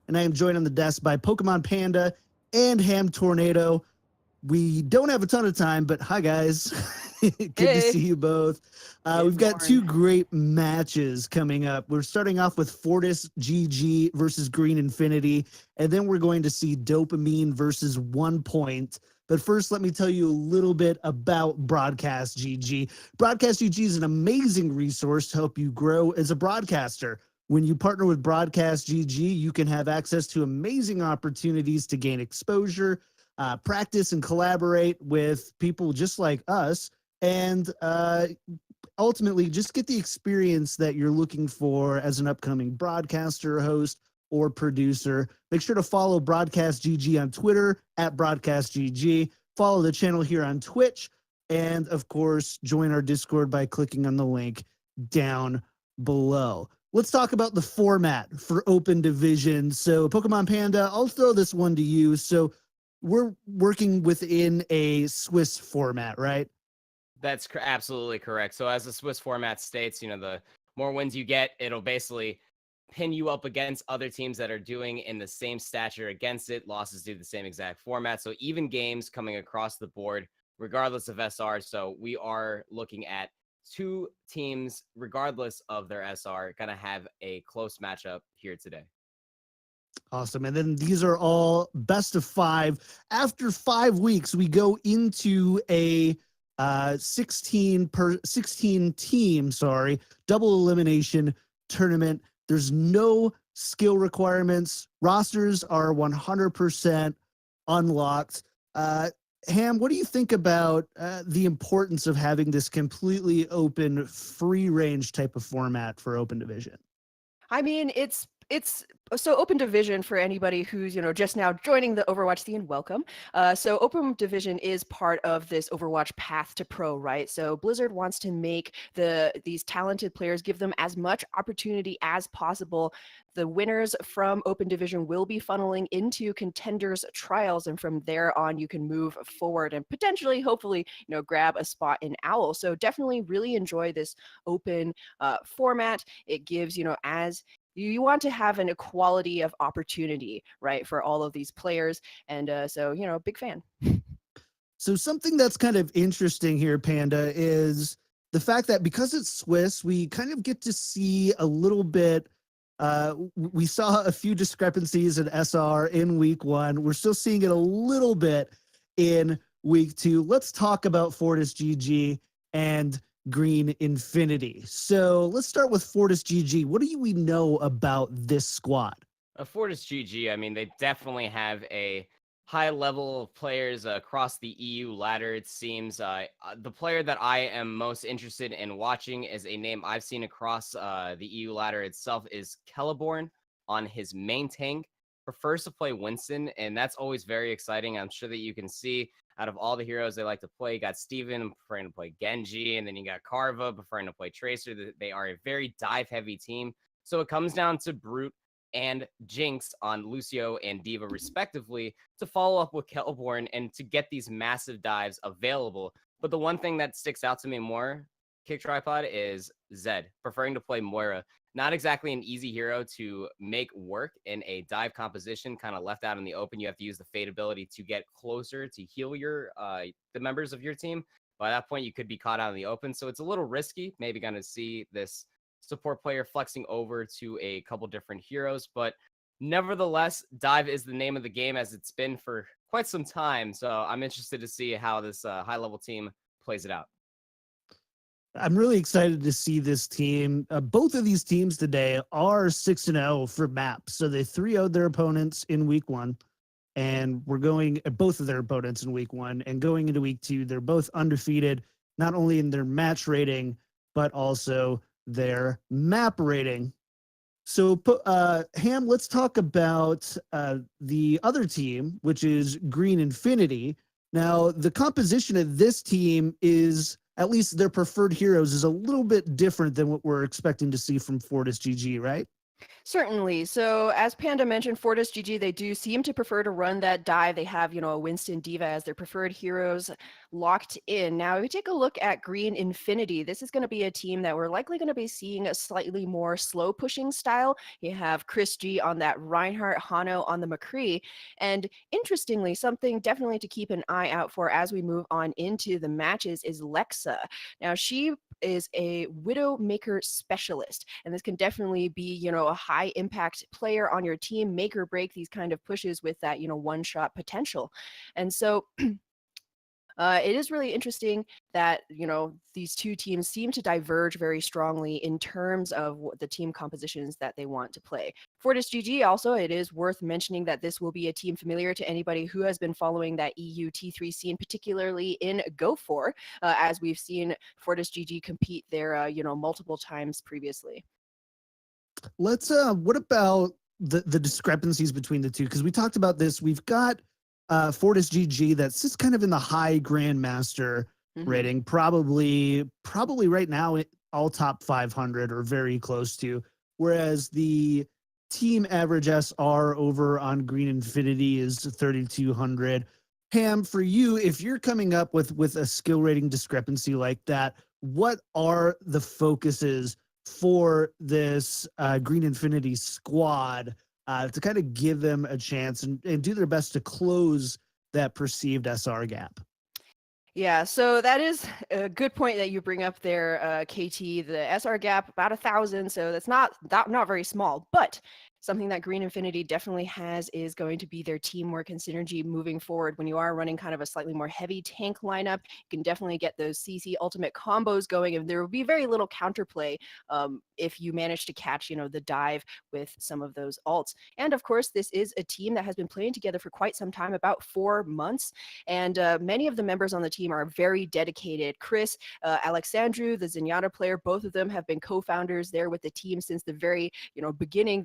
and I am joined on the desk by PkMnPanda and HamTornado. We don't have a ton of time, but hi, guys. Good to see you both. We've got two great matches coming up. We're starting off with FortisGG versus Green Infinity, and then we're going to see Dopamine versus 1 Point. But first, let me tell you a little bit about Broadcast.gg. Broadcast.gg is an amazing resource to help you grow as a broadcaster. When you partner with Broadcast.gg, you can have access to amazing opportunities to gain exposure, practice and collaborate with people just like us, and ultimately just get the experience that you're looking for as an upcoming broadcaster, host, or producer. Make sure to follow Broadcast.gg on Twitter at Broadcast.gg. Follow the channel here on Twitch, and of course, join our Discord by clicking on the link down below. Let's talk about the format for Open Division. So, PkMnPanda, I'll throw this one to you. So, we're working within a Swiss format, right? That's absolutely correct. So as the Swiss format states, the more wins you get, it'll basically pin you up against other teams that are doing in the same stature against it. Losses do the same exact format. So even games coming across the board, regardless of SR. So we are looking at two teams, regardless of their SR, going to have a close matchup here today. Awesome. And then these are all best of 5. After 5 weeks, we go into a 16 team, double elimination tournament. There's no skill requirements. Rosters are 100% unlocked. Ham, what do you think about the importance of having this completely open, free range type of format for Open Division? I mean, it's so Open Division, for anybody who's just now joining the Overwatch scene, welcome. So Open Division is part of this Overwatch path to pro, right? So Blizzard wants to make these talented players, give them as much opportunity as possible. The winners from Open Division will be funneling into Contenders trials, and from there on you can move forward and potentially, hopefully, grab a spot in Owl. So definitely really enjoy this open format. It gives, as you want to have an equality of opportunity, right, for all of these players. And so, big fan. So something that's kind of interesting here, Panda, is the fact that because it's Swiss, we kind of get to see a little bit. We saw a few discrepancies in SR in week 1. We're still seeing it a little bit in week 2. Let's talk about FortisGG and Green Infinity. So let's start with FortisGG. What do we know about this squad? FortisGG, I mean, they definitely have a high level of players across the EU ladder, it seems. The player that I am most interested in watching is a name I've seen across the EU ladder itself is Celeborn on his main tank. Prefers to play Winston, and that's always very exciting. I'm sure that you can see out of all the heroes they like to play, you got Steven preferring to play Genji, and then you got Carva preferring to play Tracer. They are a very dive-heavy team. So it comes down to Brute and Jinx on Lucio and Diva respectively to follow up with Celeborn and to get these massive dives available. But the one thing that sticks out to me more, KickedTripod, is Zed, preferring to play Moira. Not exactly an easy hero to make work in a dive composition, kind of left out in the open. You have to use the Fate ability to get closer to heal the members of your team. By that point, you could be caught out in the open. So it's a little risky. Maybe going to see this support player flexing over to a couple different heroes. But nevertheless, dive is the name of the game as it's been for quite some time. So I'm interested to see how this high-level team plays it out. I'm really excited to see this team. Both of these teams today are 6-0 for maps. So they 3-0'd their opponents in week 1. And we're going at both of their opponents in week 1. And going into week 2, they're both undefeated, not only in their match rating, but also their map rating. So, Ham, let's talk about the other team, which is Green Infinity. Now, the composition of this team is, at least their preferred heroes, is a little bit different than what we're expecting to see from FortisGG, right? Certainly. So as Panda mentioned, FortisGG, they do seem to prefer to run that dive. They have, a Winston Diva as their preferred heroes locked in. Now, if we take a look at Green Infinity, this is going to be a team that we're likely going to be seeing a slightly more slow pushing style. You have Chris G on that Reinhardt, Hano on the McCree. And interestingly, something definitely to keep an eye out for as we move on into the matches is Lexa. Now, she is a Widowmaker specialist, and this can definitely be, a high impact player on your team, make or break these kind of pushes with that, one shot potential. And so it is really interesting that these two teams seem to diverge very strongly in terms of what the team compositions that they want to play. FortisGG also, it is worth mentioning that this will be a team familiar to anybody who has been following that EU T3 scene, particularly in Go4, as we've seen FortisGG compete there, multiple times previously. Let's what about the discrepancies between the two? Because we talked about this. We've got FortisGG that sits kind of in the high grandmaster rating, probably right now all top 500 or very close to, whereas the team average SR over on Green Infinity is 3,200. Ham, for you, if you're coming up with a skill rating discrepancy like that, what are the focuses for this Green Infinity squad to kind of give them a chance and do their best to close that perceived SR gap? Yeah, so that is a good point that you bring up there, KT. The SR gap, about 1,000, so that's not very small, but something that Green Infinity definitely has is going to be their teamwork and synergy moving forward. When you are running kind of a slightly more heavy tank lineup, you can definitely get those CC ultimate combos going, and there will be very little counterplay if you manage to catch, the dive with some of those ults. And of course, this is a team that has been playing together for quite some time, about 4 months, and many of the members on the team are very dedicated. Chris, Alexandru, the Zenyatta player, both of them have been co-founders there with the team since the very, beginning.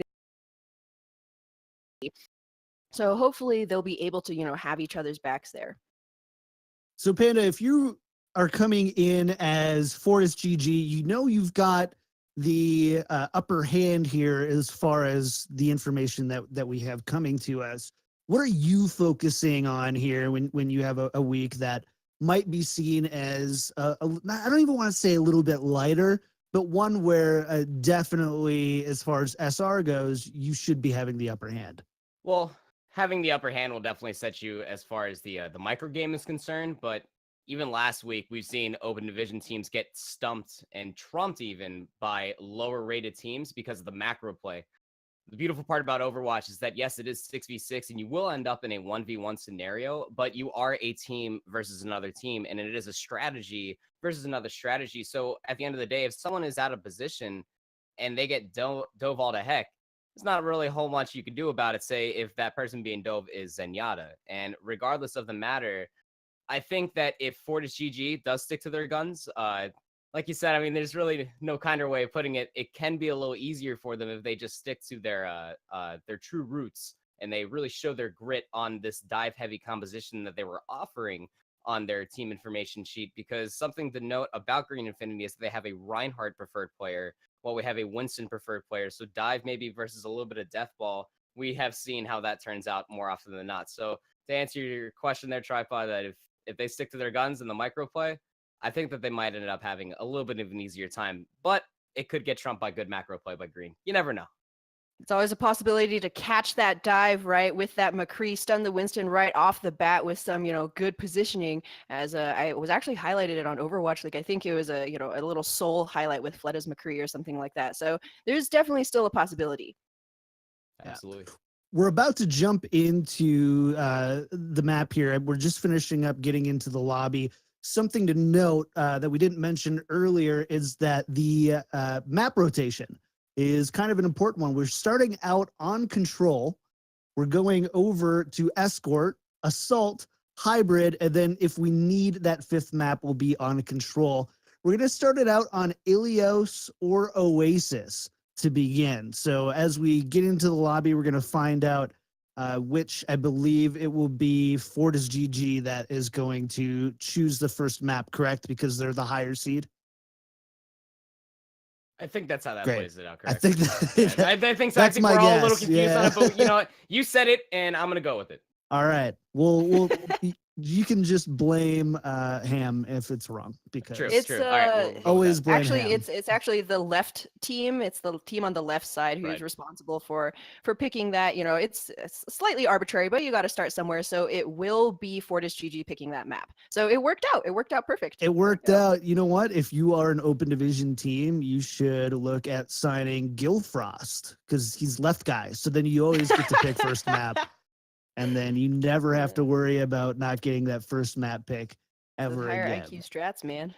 So hopefully they'll be able to, have each other's backs there. So Panda, if you are coming in as FortisGG, you've got the upper hand here as far as the information that we have coming to us. What are you focusing on here when you have a week that might be seen as, I don't even want to say a little bit lighter, but one where definitely, as far as SR goes, you should be having the upper hand? Well, having the upper hand will definitely set you as far as the micro game is concerned, but even last week, we've seen open division teams get stumped and trumped even by lower rated teams because of the macro play. The beautiful part about Overwatch is that, yes, it is 6v6, and you will end up in a 1v1 scenario, but you are a team versus another team, and it is a strategy versus another strategy. So at the end of the day, if someone is out of position and they get dove all to heck, there's not really a whole much you can do about it, say, if that person being dove is Zenyatta. And regardless of the matter, I think that if FortisGG does stick to their guns, like you said, I mean, there's really no kinder way of putting it. It can be a little easier for them if they just stick to their true roots and they really show their grit on this dive-heavy composition that they were offering on their team information sheet. Because something to note about Green Infinity is that they have a Reinhardt preferred player, while we have a Winston preferred player. So dive maybe versus a little bit of death ball. We have seen how that turns out more often than not. So to answer your question there, Tripod, that if they stick to their guns in the micro play, I think that they might end up having a little bit of an easier time, but it could get trumped by good macro play by Green. You never know. It's always a possibility to catch that dive right with that McCree, stun the Winston right off the bat with some, good positioning. As I was actually highlighted it on Overwatch. Like I think it was a little soul highlight with Fleta's McCree or something like that. So there's definitely still a possibility. Absolutely. We're about to jump into the map here. We're just finishing up getting into the lobby. Something to note that we didn't mention earlier is that the map rotation is kind of an important one. We're starting out on control. We're going over to escort, assault, hybrid, and then if we need that 5th map, we'll be on control. We're going to start it out on Ilios or Oasis to begin. So as we get into the lobby, we're going to find out which I believe it will be FortisGG that is going to choose the first map, correct? Because they're the higher seed. I think that's how that Great. plays it out I correctly. think I think so. that's I think my we're all a little guess, confused on yeah. it, but you know what? You said it, and I'm gonna go with it. All right. Well, you can just blame Ham if it's wrong because True. It's True. All right. We'll go with always that. blame actually Ham. it's actually the left team. It's the team on the left side who's Right. responsible for picking that. You know, it's slightly arbitrary, but you got to start somewhere. So it will be FortisGG picking that map. So it worked out. It worked out perfect. It worked out. You know what? If you are an open division team, you should look at signing Gilfrost because he's left guy. So then you always get to pick first map. And then you never have to worry about not getting that first map pick ever higher again. IQ strats, man.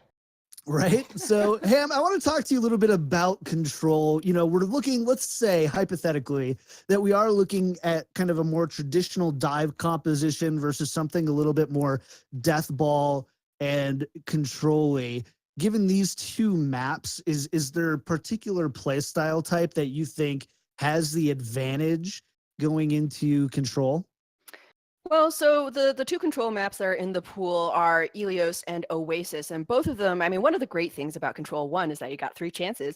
Right? So, Ham, I want to talk to you a little bit about control. You know, we're looking, let's say, hypothetically, that we are looking at kind of a more traditional dive composition versus something a little bit more death ball and control-y. Given these two maps, is there a particular play style type that you think has the advantage going into control? Well, so the two control maps that are in the pool are Ilios and Oasis, and both of them. I mean, one of the great things about Control 1 is that you got 3 chances.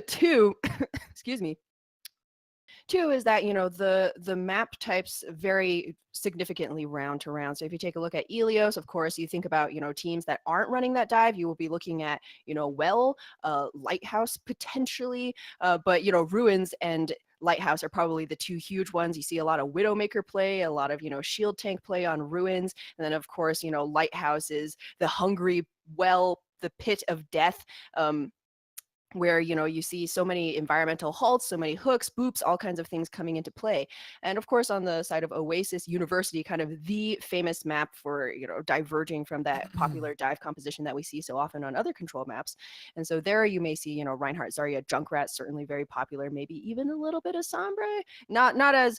2, excuse me. 2 is that the map types vary significantly round to round. So if you take a look at Ilios, of course, you think about teams that aren't running that dive. You will be looking at Lighthouse potentially, but Ruins and Lighthouse are probably the 2 huge ones. You see a lot of Widowmaker play, a lot of shield tank play on Ruins, and then of course Lighthouse is the hungry well, the pit of death. Where you see so many environmental halts, so many hooks, boops, all kinds of things coming into play. And of course, on the side of Oasis University, kind of the famous map for diverging from that popular dive composition that we see so often on other control maps. And so there you may see Reinhardt, Zarya, Junkrat, certainly very popular, maybe even a little bit of Sombra. Not as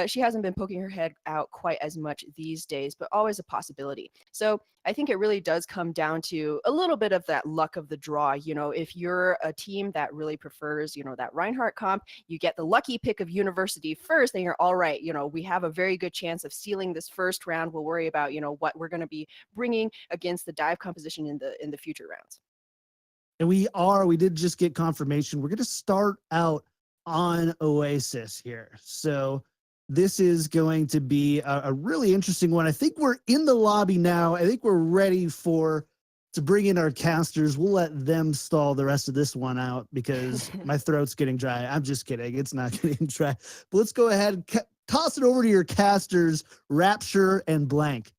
she hasn't been poking her head out quite as much these days, but always a possibility. So I think it really does come down to a little bit of that luck of the draw. If you're a team that really prefers, that Reinhardt comp, you get the lucky pick of University first, then you're all right. We have a very good chance of sealing this first round. We'll worry about, what we're going to be bringing against the dive composition in the future rounds. And we did just get confirmation. We're going to start out on Oasis here. So this is going to be a really interesting one. I think we're in the lobby now. I think we're ready to bring in our casters. We'll let them stall the rest of this one out because my throat's getting dry. I'm just kidding. It's not getting dry. But let's go ahead and toss it over to your casters, Rapture and Blank.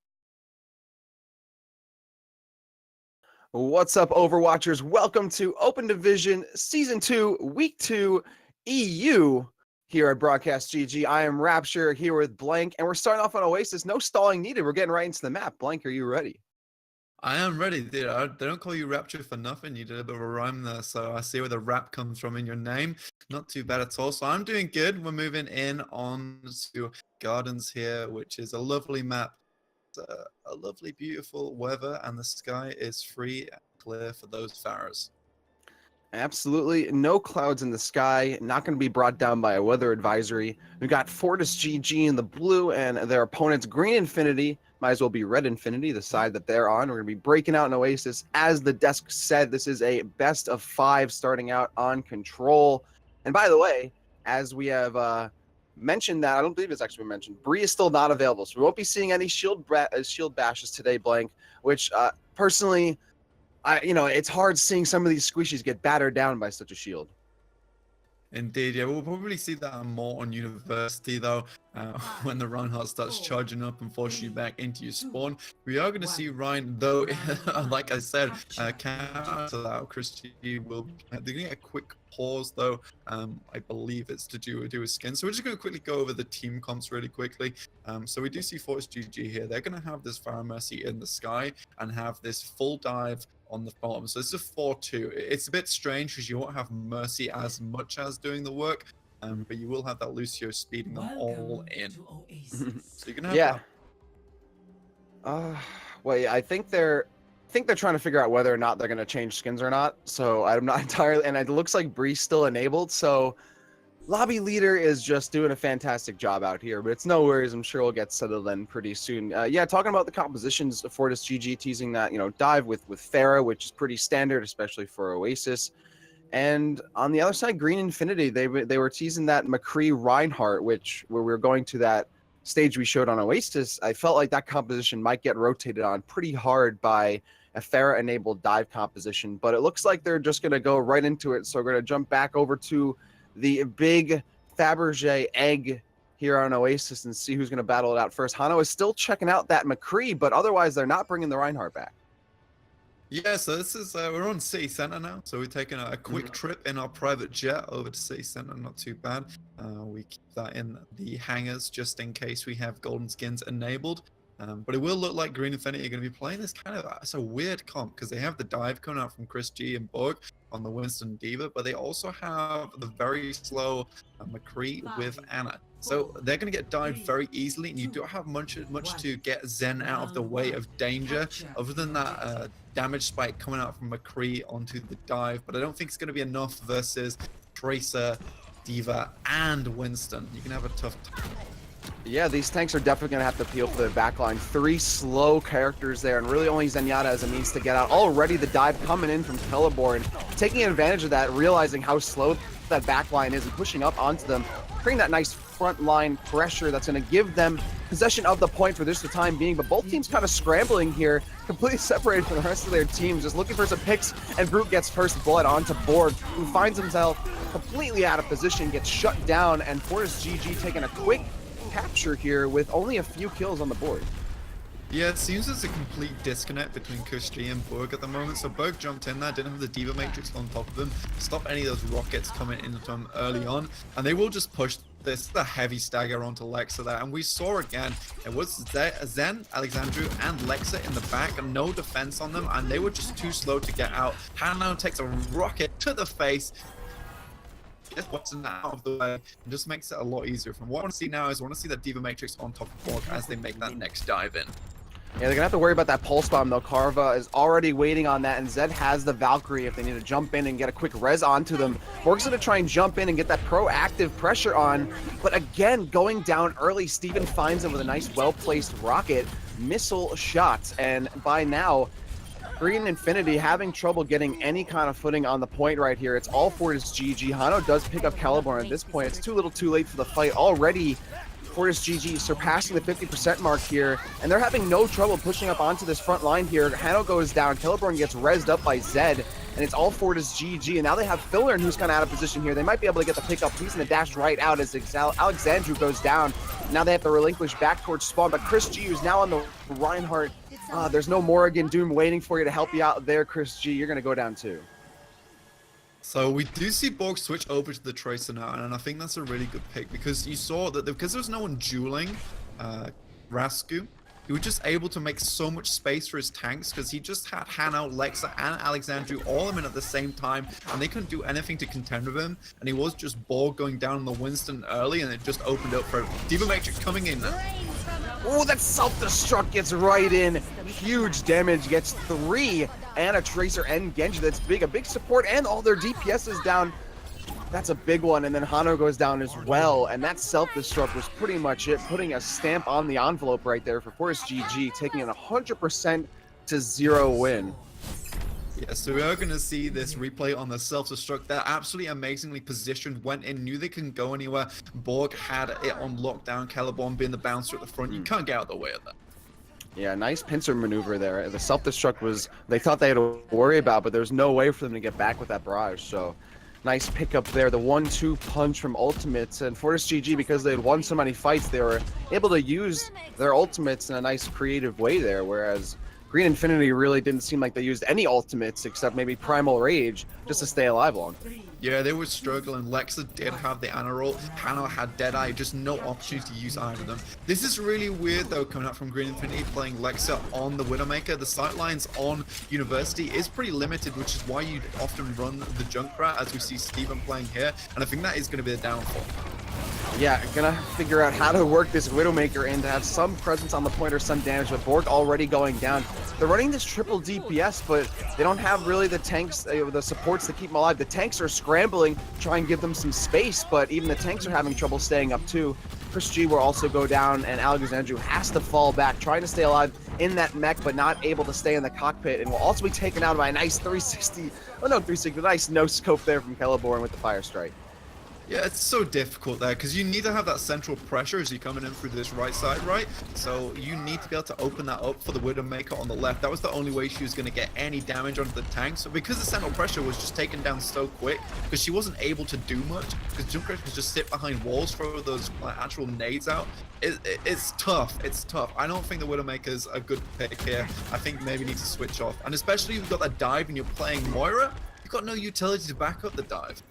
What's up, Overwatchers? Welcome to Open Division Season 2, Week 2, EU. Here at Broadcast.gg, I am Rapture here with Blank, and we're starting off on Oasis. No stalling needed. We're getting right into the map. Blank, are you ready? I am ready, dude. They don't call you Rapture for nothing. You did a bit of a rhyme there, so I see where the rap comes from in your name. Not too bad at all. So I'm doing good. We're moving in on to Gardens here, which is a lovely map. A lovely, beautiful weather, and the sky is free and clear for those Pharaohs. Absolutely no clouds in the sky, not going to be brought down by a weather advisory. We've got FortisGG in the blue and their opponent's green Infinity, might as well be red Infinity, the side that they're on. We're going to be breaking out in Oasis. As the desk said, this is a best of 5 starting out on Control. And by the way, as we have mentioned that, I don't believe it's actually been mentioned, Bree is still not available, so we won't be seeing any shield bashes today, Blank, which personally, it's hard seeing some of these squishies get battered down by such a shield. Indeed, yeah, we'll probably see that more on University, though, when the Reinhardt starts charging up and forcing you back into your spawn. We are going to see Ryan, though, like I said, counter that, Christy will, they're going to get a quick pause, though. I believe it's to do with skin. So we're just going to quickly go over the team comps really quickly. So we do see FortisGG here. They're going to have this Pharaoh Mercy in the sky and have this full dive on the bottom. So it's a 4-2. It's a bit strange because you won't have Mercy as much as doing the work, but you will have that Lucio speeding them all in. So you're gonna have well, yeah, I think they're trying to figure out whether or not they're gonna change skins or not. So I'm not entirely, and it looks like Bree's still enabled. So Lobby Leader is just doing a fantastic job out here, but it's no worries. I'm sure we'll get settled in pretty soon. Yeah, talking about the compositions, FortisGG teasing that, dive with Pharah, which is pretty standard, especially for Oasis. And on the other side, Green Infinity, they were teasing that McCree Reinhardt, where we were going to that stage we showed on Oasis. I felt like that composition might get rotated on pretty hard by a Pharah-enabled dive composition, but it looks like they're just going to go right into it. So we're going to jump back over to the big Fabergé egg here on Oasis and see who's going to battle it out first. Hano is still checking out that McCree, but otherwise they're not bringing the Reinhardt back. Yeah, so this is, we're on City Center now, so we're taking a quick trip in our private jet over to City Center, not too bad. We keep that in the hangars just in case we have golden skins enabled. But it will look like Green Infinity are going to be playing this kind of, it's a weird comp because they have the dive coming out from KickedTripod and Borg on the Winston Diva, but they also have the very slow McCree with Ana. So they're going to get dived very easily, and you don't have much to get Zen out of the way of danger, other than that damage spike coming out from McCree onto the dive. But I don't think it's going to be enough versus Tracer, Diva, and Winston. You can have a tough time. Yeah, these tanks are definitely going to have to appeal for their backline. 3 slow characters there, and really only Zenyatta as a means to get out. Already the dive coming in from Celeborn, taking advantage of that, realizing how slow that backline is and pushing up onto them, creating that nice front line pressure that's going to give them possession of the point for this the time being. But both teams kind of scrambling here, completely separated from the rest of their teams, just looking for some picks, and Brute gets first blood onto Borg, who finds himself completely out of position, gets shut down, and FortisGG taking a quick capture here with only a few kills on the board. Yeah, it seems there's a complete disconnect between KickedTripod and Borg at the moment. So Borg jumped in there, didn't have the Diva Matrix on top of him, stop any of those rockets coming in from him early on, and they will just push the heavy stagger onto Lexa there. And we saw again, it was Zen, Alexandru, and Lexa in the back, and no defense on them, and they were just too slow to get out. Hano takes a rocket to the face, just what's out of the way, and just makes it a lot easier. From what I want to see now is I want to see that Diva Matrix on top of Borg as they make that next dive in. Yeah, they're gonna have to worry about that pulse bomb though. Carva is already waiting on that, and Zed has the Valkyrie if they need to jump in and get a quick res onto them. Borg's gonna try and jump in and get that proactive pressure on, but again, going down early, Steven finds him with a nice well-placed rocket, missile shots, and by now, Green Infinity having trouble getting any kind of footing on the point right here. It's all FortisGG. Hano does pick up Caliburn at this point. It's too little too late for the fight. Already, FortisGG surpassing the 50% mark here, and they're having no trouble pushing up onto this front line here. Hano goes down, Caliburn gets rezzed up by Zed, and it's all FortisGG, and now they have Fillern who's kind of out of position here. They might be able to get the pickup. He's going to dash right out as Alexandru goes down. Now they have to relinquish back towards spawn, but Chris G, who's now on the Reinhardt. There's no Morrigan Doom waiting for you to help you out there, Chris G. You're going to go down too. So we do see Borg switch over to the Tracer now, and I think that's a really good pick because you saw that because there was no one dueling Rasku, he was just able to make so much space for his tanks because he just had Hano, Lexa, and Alexandru all of them in at the same time, and they couldn't do anything to contend with him, and he was just Borg going down on the Winston early, and it just opened up for Diva Matrix coming in now. Oh, that self-destruct gets right in. Huge damage, gets 3, and a Tracer and Genji. That's big, a big support, and all their DPS is down. That's a big one, and then Hano goes down as well, and that self-destruct was pretty much it, putting a stamp on the envelope right there for FortisGG, taking an 100% to 0 win. Yeah, so we are going to see this replay on the self-destruct. They're absolutely amazingly positioned, went in, knew they couldn't go anywhere. Borg had it on lockdown, Caliborn being the bouncer at the front. You can't get out of the way of that. Yeah, nice pincer maneuver there. The self-destruct was, they thought they had to worry about, but there's no way for them to get back with that barrage, so nice pickup there. The 1-2 punch from ultimates, and FortisGG, because they had won so many fights, they were able to use their ultimates in a nice creative way there, whereas Green Infinity really didn't seem like they used any ultimates except maybe Primal Rage just to stay alive long. Yeah, they were struggling. Lexa did have the Ana roll. Hano had Deadeye, just no opportunity to use either of them. This is really weird though, coming out from Green Infinity, playing Lexa on the Widowmaker. The sightlines on University is pretty limited, which is why you often run the Junkrat, as we see Steven playing here, and I think that is going to be the downfall. Yeah, gonna figure out how to work this Widowmaker in to have some presence on the point or some damage, but Borg already going down. They're running this triple DPS, but they don't have really the tanks, the supports to keep them alive. The tanks are scrambling, try and give them some space, but even the tanks are having trouble staying up too. Chris G will also go down, and Alexandru has to fall back, trying to stay alive in that mech, but not able to stay in the cockpit, and will also be taken out by a nice 360, well, no 360, but a nice no-scope there from Celeborn with the Fire Strike. Yeah, it's so difficult there because you need to have that central pressure as you're coming in through this right side, right? So you need to be able to open that up for the Widowmaker on the left. That was the only way she was going to get any damage onto the tank. So because the central pressure was just taken down so quick, because she wasn't able to do much, because Junkrat could just sit behind walls, throw those actual nades out. It's tough. It's tough. I don't think the Widowmaker's a good pick here. I think maybe need to switch off. And especially if you've got that dive and you're playing Moira, you've got no utility to back up the dive.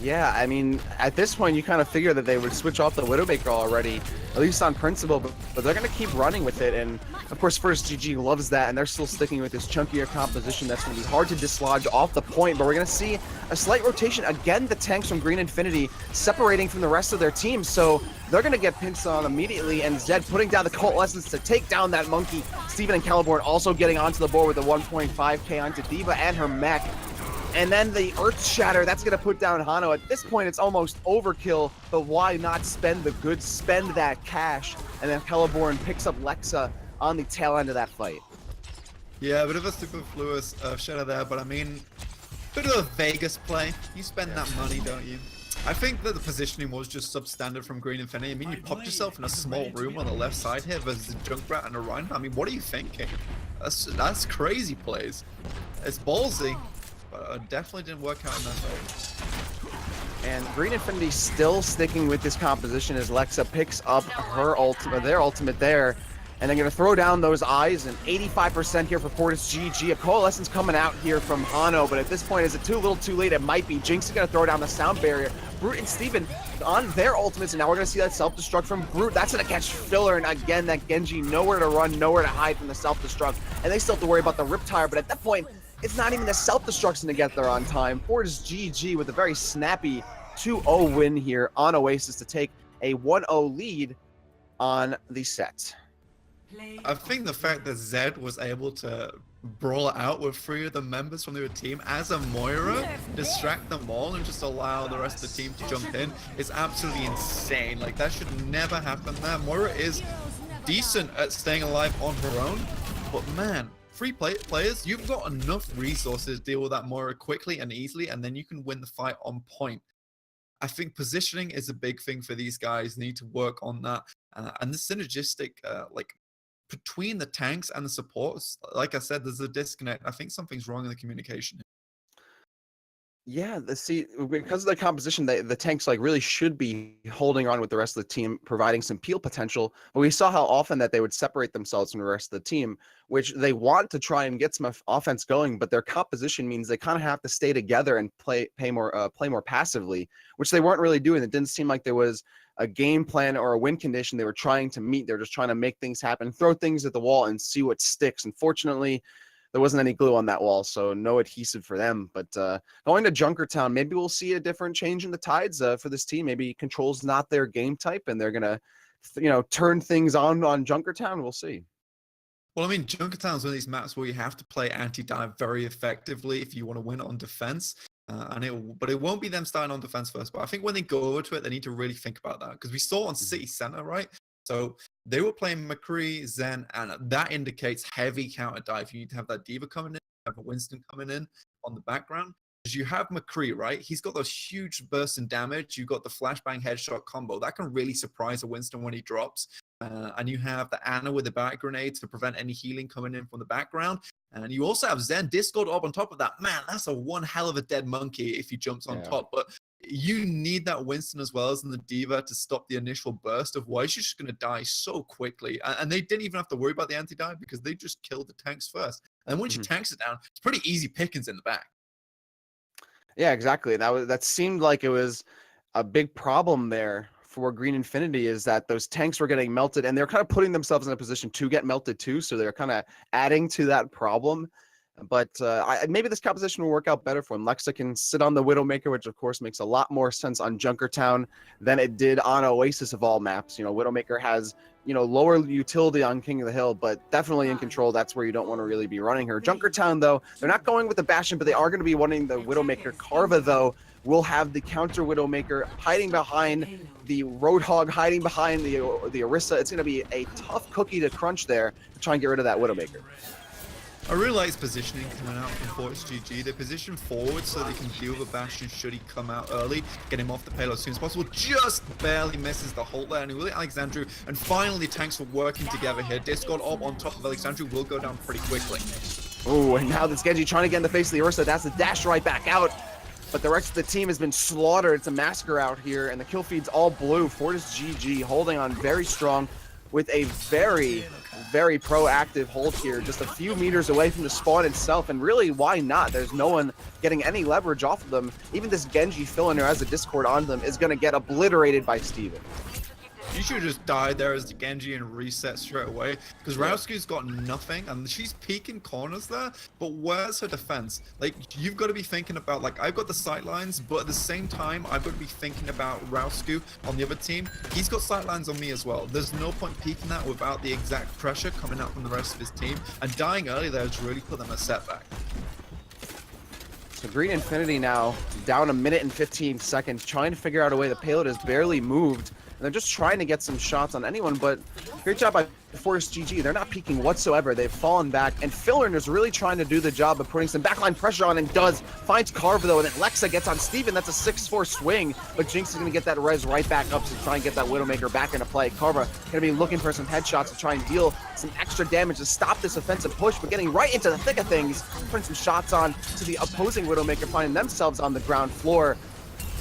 Yeah, I mean, at this point, you kind of figure that they would switch off the Widowmaker already, at least on principle, but they're going to keep running with it. And of course, FortisGG loves that, and they're still sticking with this chunkier composition that's going to be hard to dislodge off the point. But we're going to see a slight rotation. Again, the tanks from Green Infinity separating from the rest of their team. So they're going to get pinched on immediately, and Zed putting down the Coalescence to take down that monkey. Steven and Celeborn also getting onto the board with the 1.5k onto D.Va and her mech. And then the Earth Shatter, that's going to put down Hano. At this point, it's almost overkill, but why not spend the goods, spend that cash? And then Celeborn picks up Lexa on the tail end of that fight. Yeah, a bit of a superfluous shadow there, but I mean, bit of a Vegas play. You spend that money, don't you? I think that the positioning was just substandard from Green Infinity. I mean, you popped yourself in a small room on the left side here versus a Junkrat and a Reinhardt. I mean, what are you thinking? That's crazy plays. It's ballsy. But definitely didn't work out in that way. And Green Infinity still sticking with this composition as Lexa picks up her ultimate, their ultimate there. And they're going to throw down those eyes, and 85% here for FortisGG. A Coalescence coming out here from Hano, but at this point, is it too little too late? It might be. Jinx is going to throw down the sound barrier. Brute and Steven on their ultimates, and now we're going to see that self-destruct from Brute. That's going to catch Filler, and again, that Genji nowhere to run, nowhere to hide from the self-destruct. And they still have to worry about the Riptire, but at that point, it's not even the self-destruction to get there on time. FortisGG with a very snappy 2-0 win here on Oasis to take a 1-0 lead on the set. I think the fact that Zed was able to brawl out with 3 of the members from their team as a Moira, distract them all and just allow the rest of the team to jump in is absolutely insane. Like, that should never happen there. Moira is decent at staying alive on her own, but man, 3 players, you've got enough resources to deal with that Moira quickly and easily, and then you can win the fight on point. I think positioning is a big thing for these guys. Need to work on that, and the synergistic, like, between the tanks and the supports. Like I said, there's a disconnect. I think something's wrong in the communication. Yeah, see, because of the composition, the tanks like really should be holding on with the rest of the team, providing some peel potential. But we saw how often that they would separate themselves from the rest of the team, which they want to try and get some offense going, but their composition means they kind of have to stay together and play more passively, which they weren't really doing. It didn't seem like there was a game plan or a win condition they were trying to meet. They're just trying to make things happen, throw things at the wall, and see what sticks. Unfortunately, there wasn't any glue on that wall, so no adhesive for them. But going to Junkertown, maybe we'll see a different change in the tides for this team. Maybe Control's not their game type, and they're gonna, turn things on Junkertown. We'll see. Well, I mean, Junkertown's one of these maps where you have to play anti-dive very effectively if you want to win on defense. But it won't be them starting on defense first. But I think when they go over to it, they need to really think about that, because we saw on City Center, right? So they were playing McCree, Zen, and that indicates heavy counter dive. You need to have that D.Va coming in, have a Winston coming in on the background. Because you have McCree, right? He's got those huge bursts in damage. You've got the flashbang headshot combo. That can really surprise a Winston when he drops. And you have the Ana with the back grenade to prevent any healing coming in from the background. And you also have Zen Discord up on top of that. Man, that's a one hell of a dead monkey if he jumps on top. But you need that Winston as well as in the D.Va to stop the initial burst of why she's just going to die so quickly. And they didn't even have to worry about the anti-dive because they just killed the tanks first. And once you tanks it down, it's pretty easy pickings in the back. Yeah, exactly. That seemed like it was a big problem there for Green Infinity, is that those tanks were getting melted, and they're kind of putting themselves in a position to get melted too. So they're kind of adding to that problem. But maybe this composition will work out better for him. Lexa can sit on the Widowmaker, which of course makes a lot more sense on Junkertown than it did on Oasis of all maps. Widowmaker has, lower utility on King of the Hill, but definitely in Control, that's where you don't want to really be running her. Junkertown, though, they're not going with the Bastion, but they are going to be wanting the Widowmaker. Carva, though, will have the counter Widowmaker hiding behind the Roadhog, hiding behind the Orisa. It's going to be a tough cookie to crunch there to try and get rid of that Widowmaker. I really like his positioning coming out from FortisGG. They position forward so they can deal with a Bastion should he come out early, get him off the payload as soon as possible. Just barely misses the hold there, and really Alexandru. And finally, tanks are working together here. Discord Orb on top of Alexandru will go down pretty quickly. Oh, and now this Genji trying to get in the face of the Orisa. That's the dash right back out. But the rest of the team has been slaughtered. It's a massacre out here, and the kill feed's all blue. FortisGG holding on very strong with a very proactive hold here, just a few meters away from the spawn itself, and really, why not? There's no one getting any leverage off of them. Even this Genji fill-in who has a Discord on them is going to get obliterated by Steven. You should just die there as the Genji and reset straight away, because Rauski's got nothing, and she's peeking corners there, but where's her defense? Like, you've got to be thinking about, like, I've got the sight lines, but at the same time, I've got to be thinking about Rausku on the other team. He's got sight lines on me as well. There's no point peeking that without the exact pressure coming out from the rest of his team, and dying early there has really put them a setback. So Green Infinity now down 1 minute and 15 seconds, trying to figure out a way. The payload has barely moved. And they're just trying to get some shots on anyone, but great job by FortisGG. They're not peeking whatsoever. They've fallen back, and Fillern is really trying to do the job of putting some backline pressure on, and does. Finds Carva though, and then Lexa gets on Steven. That's a 6-4 swing, but Jinx is going to get that res right back up to try and get that Widowmaker back into play. Carva going to be looking for some headshots to try and deal some extra damage to stop this offensive push, but getting right into the thick of things, putting some shots on to the opposing Widowmaker, finding themselves on the ground floor.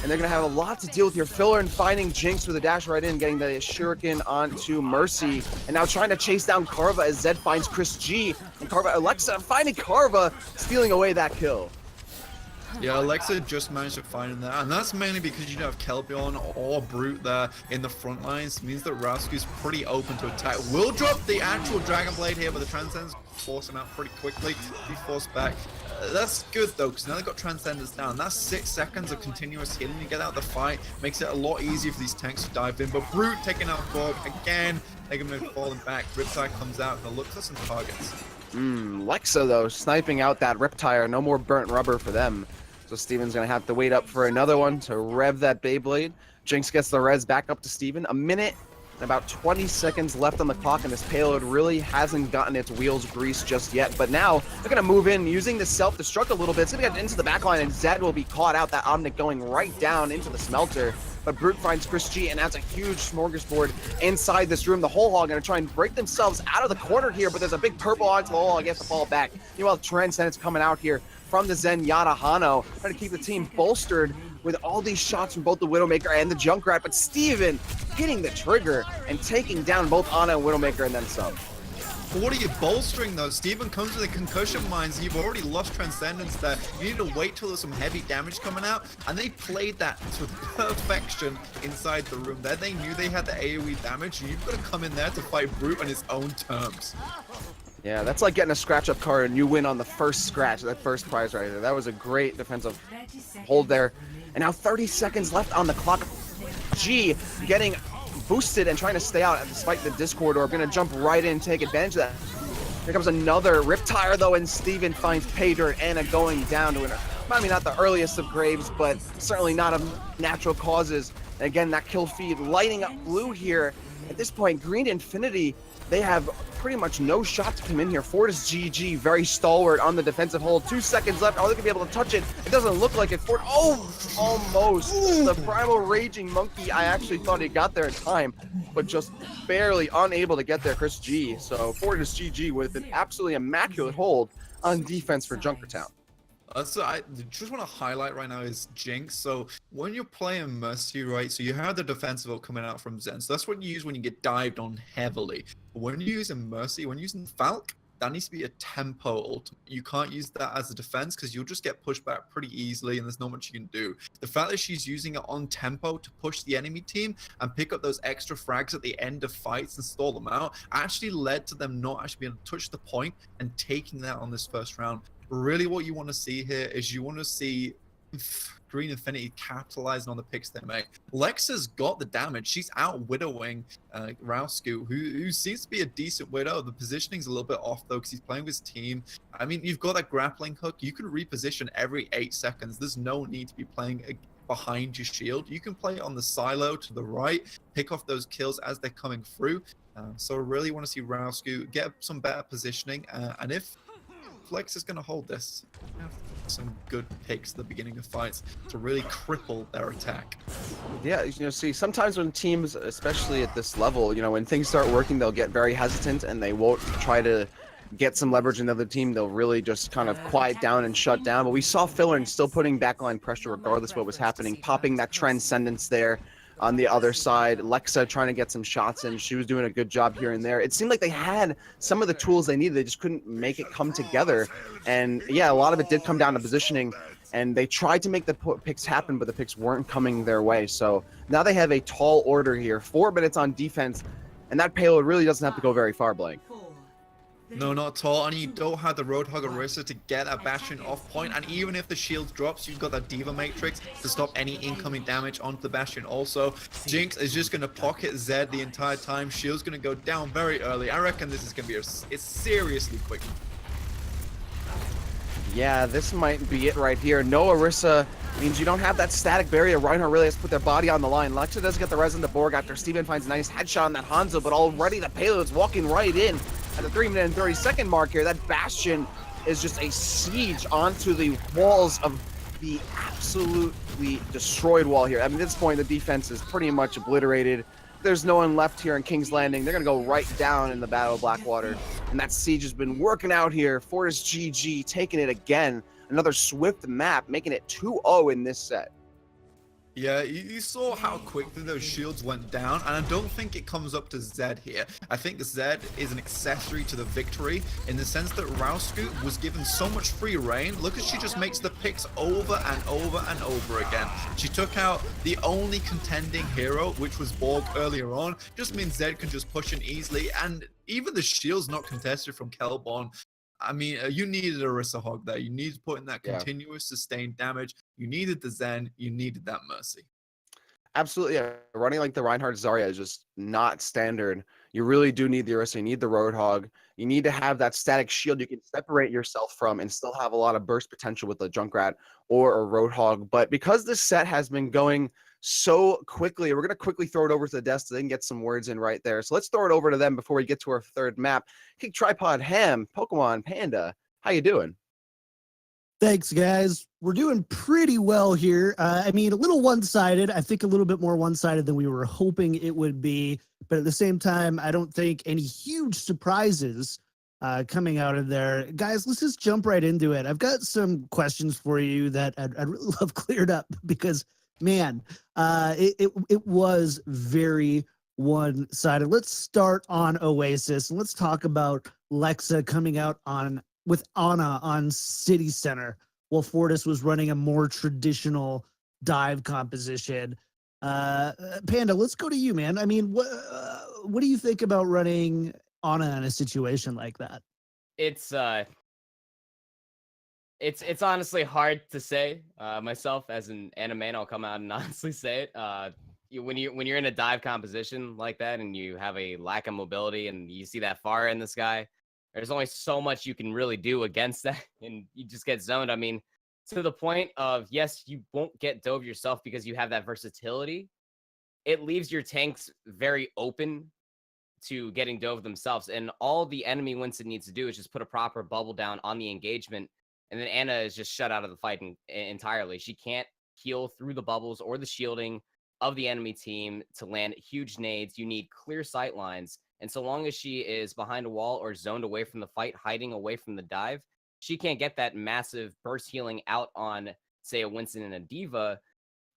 And they're going to have a lot to deal with here. Filler and finding Jinx with a dash right in, getting the Shuriken onto Mercy. And now trying to chase down Carva as Zed finds Chris G. And Alexa finding Carva, stealing away that kill. Yeah, Alexa just managed to find him there, and that's mainly because you don't have Kelbion or Brute there in the front lines. It means that Rausku's pretty open to attack. Will drop the actual Dragon Blade here, but the Transcendence force him out pretty quickly. Be forced back. That's good though, because now they've got Transcendence down. That's 6 seconds of continuous healing to get out of the fight. Makes it a lot easier for these tanks to dive in. But Brute taking out Gorg again. They're going to be falling back. Riptide comes out and looks at some targets. Lexa though, sniping out that Riptire. No more burnt rubber for them. So Steven's going to have to wait up for another one to rev that Beyblade. Jinx gets the res back up to Steven. 1 minute and about 20 seconds left on the clock, and this payload really hasn't gotten its wheels greased just yet. But now they're going to move in using the self-destruct a little bit. It's going to get into the backline, and Zed will be caught out. That Omnic going right down into the smelter. But Brute finds Chris G and adds a huge smorgasbord inside this room. The Whole Hog going to try and break themselves out of the corner here, but there's a big purple onto the Whole Hog. Gets to fall back. Meanwhile, Transcendence coming out here from the Zenyatta Hano, trying to keep the team bolstered with all these shots from both the Widowmaker and the Junkrat. But Steven hitting the trigger and taking down both Ana and Widowmaker and then some. But what are you bolstering though? Steven comes with a concussion mines. You've already lost Transcendence there. You need to wait till there's some heavy damage coming out. And they played that to perfection inside the room there. They knew they had the AoE damage. You've got to come in there to fight Brute on his own terms. Yeah, that's like getting a scratch-up card and you win on the first scratch, that first prize right there. That was a great defensive hold there. And now 30 seconds left on the clock. G getting boosted and trying to stay out despite the Discord Orb. Going to jump right in, take advantage of that. Here comes another Riptire though, and Steven finds Paydirt. Anna going down to her. I mean, not the earliest of graves, but certainly not of natural causes. And again, that kill feed lighting up blue here. At this point, Green Infinity, they have pretty much no shot to come in here. FortisGG very stalwart on the defensive hold. 2 seconds left. Are they gonna be able to touch it? It doesn't look like it. Oh, almost. The Primal Raging Monkey, I actually thought he got there in time, but just barely unable to get there, Chris G. So FortisGG with an absolutely immaculate hold on defense for Junkertown. So I just want to highlight right now is Jinx. So when you're playing Mercy, right, so you have the defensive ult coming out from Zen. So that's what you use when you get dived on heavily. But when you're using Mercy, when you're using Falc, that needs to be a tempo ult. You can't use that as a defense because you'll just get pushed back pretty easily and there's not much you can do. The fact that she's using it on tempo to push the enemy team and pick up those extra frags at the end of fights and stall them out actually led to them not actually being able to touch the point and taking that on this first round. Really what you want to see here is you want to see Green Infinity capitalizing on the picks they make. Lexa's got the damage. She's out widowing Rausku, who seems to be a decent widow. The positioning's a little bit off though because he's playing with his team. I mean, you've got that grappling hook. You can reposition every 8 seconds. There's no need to be playing behind your shield. You can play on the silo to the right, pick off those kills as they're coming through. So I really want to see Rausku get some better positioning. And if Flex is going to hold this, have some good picks at the beginning of fights to really cripple their attack. Yeah, see, sometimes when teams, especially at this level, when things start working, they'll get very hesitant and they won't try to get some leverage in the other team. They'll really just kind of quiet down and shut down. But we saw Fillering still putting backline pressure regardless of what was happening, popping that Transcendence there. On the other side, Lexa trying to get some shots in. She was doing a good job here and there. It seemed like they had some of the tools they needed. They just couldn't make it come together. And yeah, a lot of it did come down to positioning. And they tried to make the picks happen, but the picks weren't coming their way. So now they have a tall order here. 4 minutes on defense. And that payload really doesn't have to go very far, Blake. No, not at all. And you don't have the Roadhog Orisa to get a Bastion off point. And even if the shield drops, you've got that Diva Matrix to stop any incoming damage onto the Bastion also. Jinx is just going to pocket Zed the entire time. Shield's going to go down very early. I reckon this is going to be it's seriously quick. Yeah, this might be it right here. No Orisa means you don't have that static barrier. Reinhardt really has to put their body on the line. Lexa does get the res on the Borg after Steven finds a nice headshot on that Hanzo, but already the payload's walking right in at the 3 minute and 30-second mark here. That Bastion is just a siege onto the walls of the absolutely destroyed wall here. I mean, at this point, the defense is pretty much obliterated. There's no one left here in King's Landing. They're going to go right down in the Battle of Blackwater. And that siege has been working out here. FortisGG taking it again. Another swift map, making it 2-0 in this set. Yeah, you saw how quickly those shields went down, and I don't think it comes up to Zed here. I think Zed is an accessory to the victory in the sense that Rausku was given so much free reign. Look at she just makes the picks over and over and over again. She took out the only contending hero, which was Borg earlier on. Just means Zed can just push in easily, and even the shield's not contested from Kelborn. I mean, you needed a Orisa Hog there. You needed to put in that continuous sustained damage. You needed the Zen. You needed that Mercy. Absolutely, yeah. Running like the Reinhardt Zarya is just not standard. You really do need the Orisa. You need the Roadhog. You need to have that static shield you can separate yourself from and still have a lot of burst potential with a Junkrat or a Roadhog. But because this set has been going so quickly, we're going to quickly throw it over to the desk so they can get some words in right there. So let's throw it over to them before we get to our third map. KickedTripod, PkMnPanda, how you doing? Thanks, guys. We're doing pretty well here. I mean, a little one-sided. I think a little bit more one-sided than we were hoping it would be. But at the same time, I don't think any huge surprises coming out of there. Guys, let's just jump right into it. I've got some questions for you that I'd really love cleared up because, man, it was very one-sided. Let's start on Oasis, and let's talk about Lexa coming out with Ana on City Center, while Fortis was running a more traditional dive composition. Panda, let's go to you, man. I mean, what do you think about running Ana in a situation like that? It's honestly hard to say. Myself as an anime, I'll come out and honestly say it. When you're in a dive composition like that and you have a lack of mobility and you see that fire in the sky, there's only so much you can really do against that, and you just get zoned. I mean, to the point of, yes, you won't get dove yourself because you have that versatility. It leaves your tanks very open to getting dove themselves, and all the enemy Winston needs to do is just put a proper bubble down on the engagement, and then Ana is just shut out of the fight entirely. She can't heal through the bubbles or the shielding of the enemy team to land huge nades. You need clear sight lines. And so long as she is behind a wall or zoned away from the fight, hiding away from the dive, she can't get that massive burst healing out on, say, a Winston and a Diva.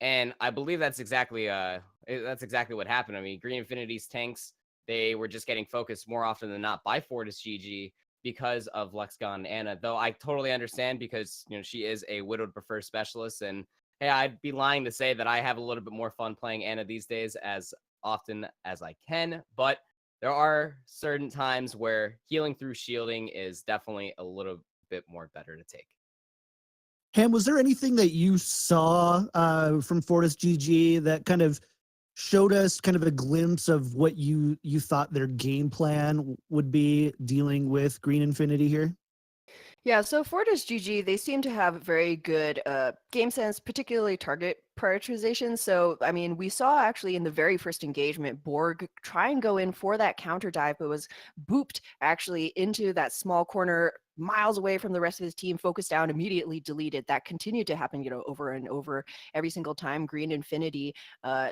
And I believe that's exactly what happened. I mean, Green Infinity's tanks, they were just getting focused more often than not by FortisGG because of Lexgon and Ana. Though I totally understand because, she is a widowed preferred specialist. And hey, I'd be lying to say that I have a little bit more fun playing Ana these days as often as I can. But there are certain times where healing through shielding is definitely a little bit more better to take. Ham, was there anything that you saw from FortisGG that kind of showed us kind of a glimpse of what you thought their game plan would be dealing with Green Infinity here? Yeah, so FortisGG, they seem to have very good game sense, particularly target prioritization. So, I mean, we saw actually in the very first engagement, Borg try and go in for that counter dive, but was booped actually into that small corner miles away from the rest of his team, focused down, immediately deleted. That continued to happen, over and over every single time Green Infinity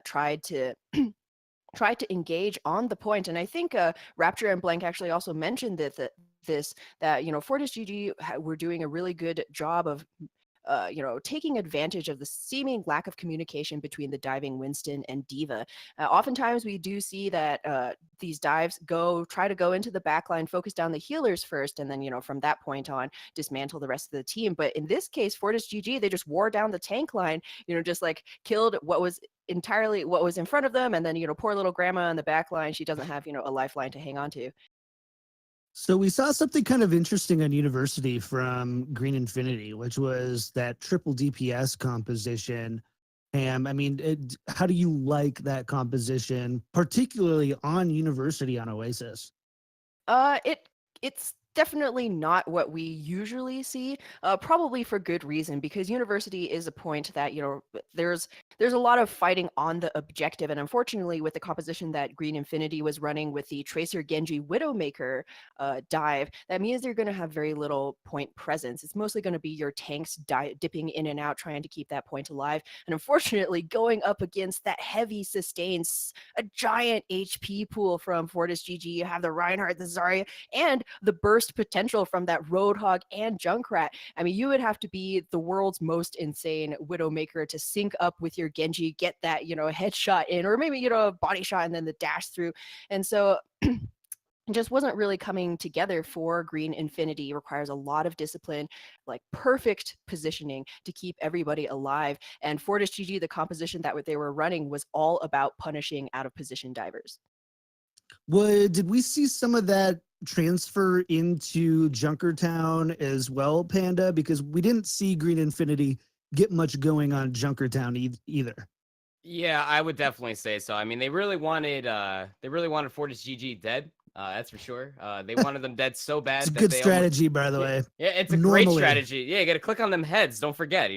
tried to engage on the point. And I think Rapture and Blank actually also mentioned that FortisGG were doing a really good job of taking advantage of the seeming lack of communication between the diving Winston and Diva. Oftentimes we do see that these dives try to go into the backline, focus down the healers first, and then, from that point on, dismantle the rest of the team. But in this case, FortisGG, they just wore down the tank line, just like killed what was entirely what was in front of them. And then, poor little grandma in the back line, she doesn't have, a lifeline to hang on to. So we saw something kind of interesting on University from Green Infinity, which was that triple DPS composition. Ham, I mean, how do you like that composition, particularly on University on Oasis? It's definitely not what we usually see, probably for good reason, because University is a point that, there's a lot of fighting on the objective. And unfortunately, with the composition that Green Infinity was running with the Tracer Genji Widowmaker dive, that means they're going to have very little point presence. It's mostly going to be your tanks dipping in and out, trying to keep that point alive. And unfortunately, going up against that heavy sustains, a giant HP pool from FortisGG, you have the Reinhardt, the Zarya, and the burst potential from that Roadhog and Junkrat. I mean, you would have to be the world's most insane Widowmaker to sync up with your Genji, get that, headshot in, or maybe, a body shot and then the dash through. And so it just wasn't really coming together for Green Infinity. It requires a lot of discipline, like perfect positioning to keep everybody alive. And FortisGG, the composition that they were running was all about punishing out of position divers. Did we see some of that transfer into Junkertown as well, Panda? Because we didn't see Green Infinity get much going on Junkertown either. Yeah, I would definitely say so. I mean, they really wanted FortisGG dead. That's for sure. They wanted them dead so bad. It's a good strategy, by the way. Yeah, it's a great strategy. Yeah, you got to click on them heads. Don't forget.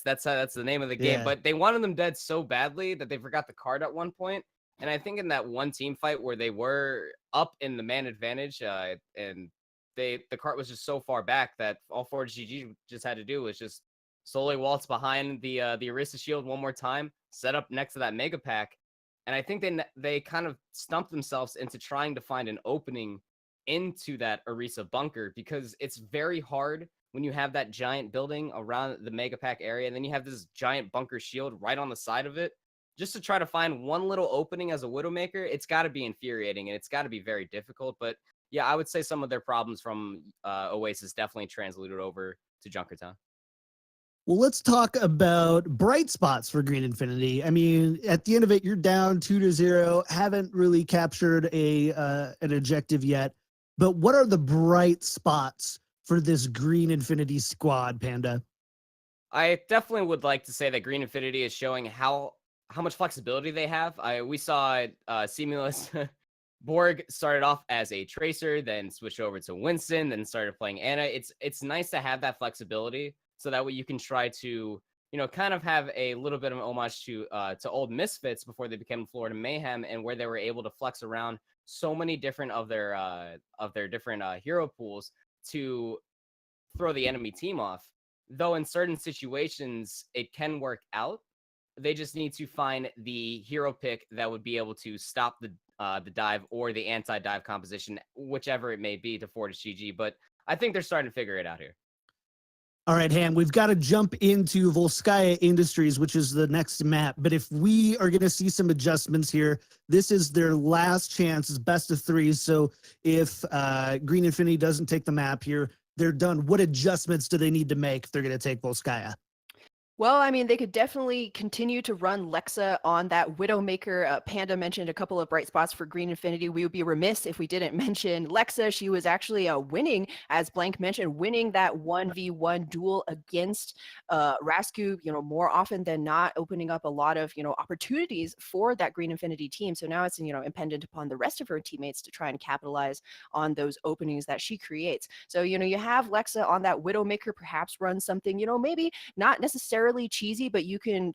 That's the name of the game. Yeah. But they wanted them dead so badly that they forgot the card at one point. And I think in that one team fight where they were up in the man advantage, and the cart was just so far back that all FortisGG just had to do was just slowly waltz behind the Orisa shield one more time, set up next to that mega pack, and I think they kind of stumped themselves into trying to find an opening into that Orisa bunker, because it's very hard when you have that giant building around the mega pack area, and then you have this giant bunker shield right on the side of it. Just to try to find one little opening as a Widowmaker, it's got to be infuriating, and it's got to be very difficult. But yeah, I would say some of their problems from Oasis definitely translated over to Junkertown. Well, let's talk about bright spots for Green Infinity. I mean, at the end of it, you're down 2-0, haven't really captured an objective yet. But what are the bright spots for this Green Infinity squad, Panda? I definitely would like to say that Green Infinity is showing how much flexibility they have. We saw Seamless Borg started off as a Tracer, then switched over to Winston, then started playing Ana. It's nice to have that flexibility, so that way you can try to, kind of have a little bit of an homage to old Misfits before they became Florida Mayhem, and where they were able to flex around so many different of their different hero pools to throw the enemy team off. Though in certain situations it can work out, they just need to find the hero pick that would be able to stop the dive or the anti-dive composition, whichever it may be, to FortisGG. But I think they're starting to figure it out here. All right, Ham, we've got to jump into Volskaya Industries, which is the next map. But if we are going to see some adjustments here, this is their last chance. It's best of 3. So if Green Infinity doesn't take the map here, they're done. What adjustments do they need to make if they're going to take Volskaya? Well, I mean, they could definitely continue to run Lexa on that Widowmaker. Panda mentioned a couple of bright spots for Green Infinity. We would be remiss if we didn't mention Lexa. She was actually winning, as Blank mentioned, winning that 1v1 duel against Rascu, more often than not, opening up a lot of, opportunities for that Green Infinity team. So now it's, impendent upon the rest of her teammates to try and capitalize on those openings that she creates. So, you have Lexa on that Widowmaker, perhaps run something, maybe not necessarily cheesy, but you can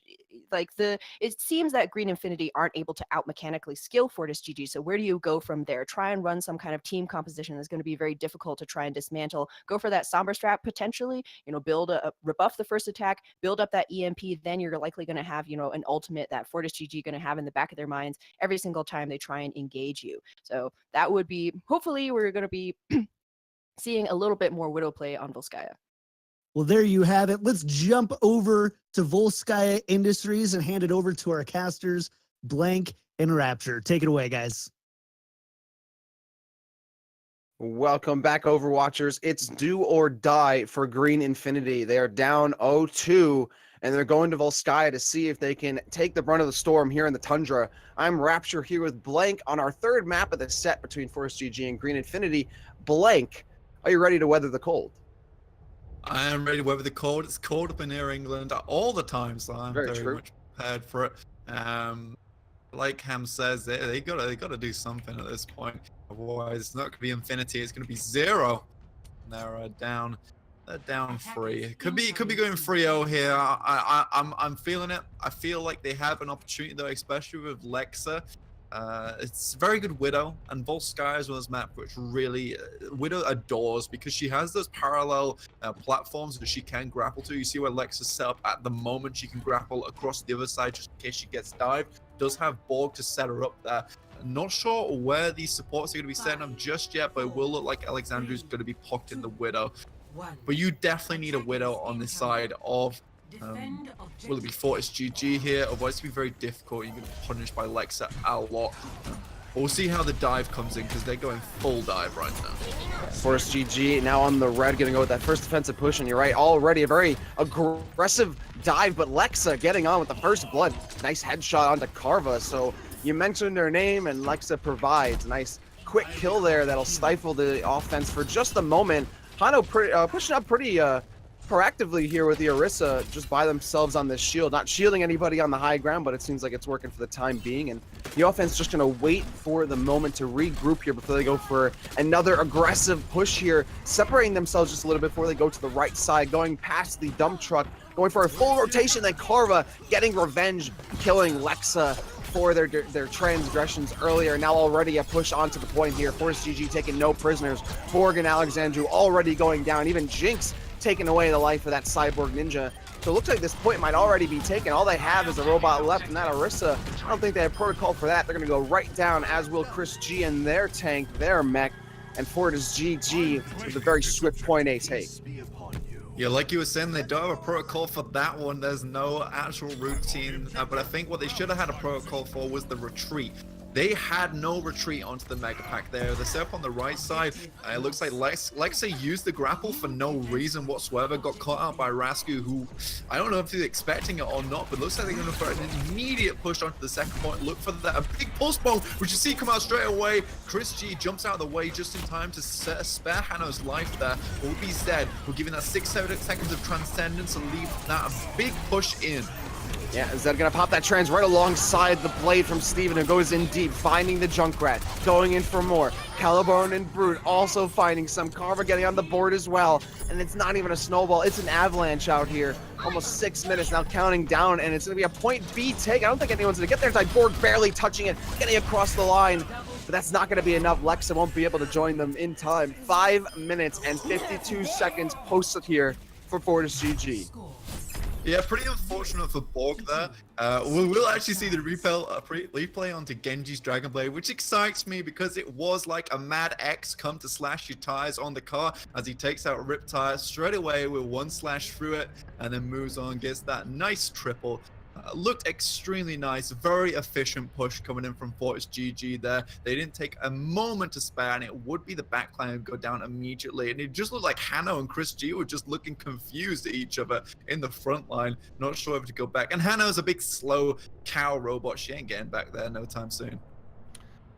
it seems that Green Infinity aren't able to out mechanically skill FortisGG. So where do you go from there? Try and run some kind of team composition that's going to be very difficult to try and dismantle. Go for that Sombra Strap potentially, build rebuff the first attack, build up that EMP, then you're likely going to have, an ultimate that FortisGG going to have in the back of their minds every single time they try and engage you. So that would be, hopefully we're going to be seeing a little bit more Widow play on Volskaya. Well, there you have it. Let's jump over to Volskaya Industries and hand it over to our casters, Blank and Rapture. Take it away, guys. Welcome back, Overwatchers. It's do or die for Green Infinity. They are down 0-2, and they're going to Volskaya to see if they can take the brunt of the storm here in the Tundra. I'm Rapture here with Blank on our third map of the set between FortisGG and Green Infinity. Blank, are you ready to weather the cold? I am ready to weather the cold. It's cold up in near England all the time, so I'm very much prepared for it. Like Ham says, they gotta do something at this point. Otherwise, it's not gonna be infinity. It's gonna be 0. And they're down 3. Could be going 3-0 here. I'm feeling it. I feel like they have an opportunity though, especially with Lexa. It's very good Widow, and Volskaya is one of those maps which really Widow adores because she has those parallel platforms that she can grapple to. You see where Lex is set up at the moment. She can grapple across the other side just in case she gets dived. Does have Borg to set her up there. Not sure where these supports are going to be setting up just yet, but it will look like Alexandru's going to be pocketing the Widow. But you definitely need a Widow on this side of will it be FortisGG here? Otherwise, it's going to be very difficult. You're going to be punished by Lexa a lot. But we'll see how the dive comes in because they're going full dive right now. FortisGG now on the red, going to go with that first defensive push. And you're right, already a very aggressive dive, but Lexa getting on with the first blood. Nice headshot onto Carva. So you mentioned her name, and Lexa provides a nice quick kill there that'll stifle the offense for just a moment. Hano pushing up pretty proactively here with the Orisa just by themselves on this shield, not shielding anybody on the high ground, but it seems like it's working for the time being. And the offense just going to wait for the moment to regroup here before they go for another aggressive push here, separating themselves just a little bit before they go to the right side, going past the dump truck, going for a full rotation. Then Carva getting revenge, killing Lexa for their transgressions earlier. Now already a push onto the point here. FortisGG taking no prisoners. Borg and Alexandru already going down. Even Jinx taking away the life of that cyborg ninja. So it looks like this point might already be taken. All they have is a robot left, and that Orisa, I don't think they have protocol for that. They're going to go right down, as will Chris G and their tank, their mech, and FortisGG with a very swift point A take. Yeah, like you were saying, they don't have a protocol for that one. There's no actual routine, but I think what they should have had a protocol for was the retreat. They had no retreat onto the Mega Pack there. They're set up on the right side. It looks like Lexa used the grapple for no reason whatsoever. Got caught out by Rascu, who I don't know if he's expecting it or not, but looks like they're going to put an immediate push onto the second point. Look for that. A big pulse bomb, which you see come out straight away. Chris G jumps out of the way just in time to spare Hano's life there. All be said, we're giving that 6 seconds of transcendence and leave that a big push in. Yeah, Zed gonna pop that trans right alongside the blade from Steven, who goes in deep, finding the Junkrat, going in for more. Caliburn and Brute also finding some. Carver getting on the board as well. And it's not even a snowball, it's an avalanche out here. Almost 6 minutes now, counting down, and it's gonna be a point B take. I don't think anyone's gonna get there. Borg barely touching it, getting across the line. But that's not gonna be enough. Lexa won't be able to join them in time. 5 minutes and 52 seconds posted here for FortisGG. Yeah, pretty unfortunate for Borg there. We will actually see the replay onto Genji's Dragon Blade, which excites me because it was like a Mad X come to slash your tires on the car as he takes out Rip Tire straight away with one slash through it and then moves on, gets that nice triple. looked extremely nice, very efficient push coming in from FortisGG there. They didn't take a moment to spare, and it would be the backline who go down immediately. And it just looked like Hano and Chris G were just looking confused at each other in the front line, not sure if to go back. And Hano's a big, slow cow robot. She ain't getting back there no time soon.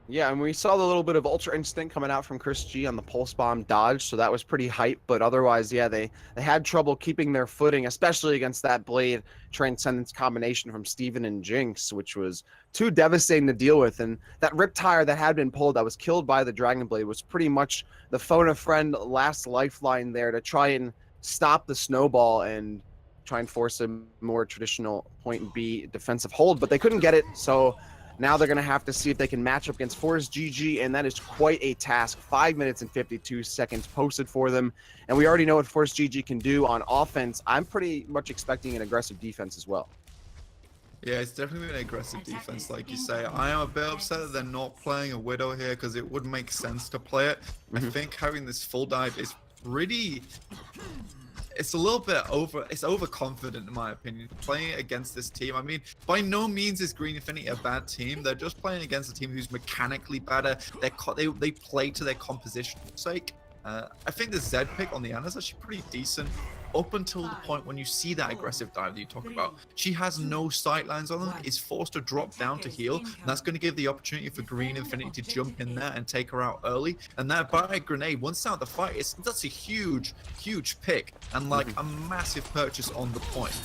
Yeah, and we saw the little bit of Ultra Instinct coming out from Chris G on the Pulse Bomb dodge, so that was pretty hype. But otherwise, yeah, they had trouble keeping their footing, especially against that Blade Transcendence combination from Steven and Jinx, which was too devastating to deal with. And that Rip Tire that had been pulled, that was killed by the Dragon Blade, was pretty much the phone a friend last lifeline there to try and stop the snowball and try and force a more traditional point B defensive hold, but they couldn't get it, so now they're going to have to see if they can match up against FortisGG, and that is quite a task. 5 minutes and 52 seconds posted for them, and we already know what FortisGG can do on offense. I'm pretty much expecting an aggressive defense as well. Yeah, it's definitely an aggressive defense, like you say. I am a bit upset that they're not playing a Widow here because it would make sense to play it. I think having this full dive is really... It's a little bit overconfident in my opinion, playing against this team. I mean, by no means is Green Infinity a bad team. They're just playing against a team who's mechanically better. They play to their composition's sake. I think the Zed pick on the Ana is actually pretty decent up until the point when you see that aggressive dive that you talk about. She has no sightlines on them, is forced to drop down to heal, and that's going to give the opportunity for Green Infinity to jump in there and take her out early. And that by grenade, once out the fight, that's a huge pick and like a massive purchase on the point.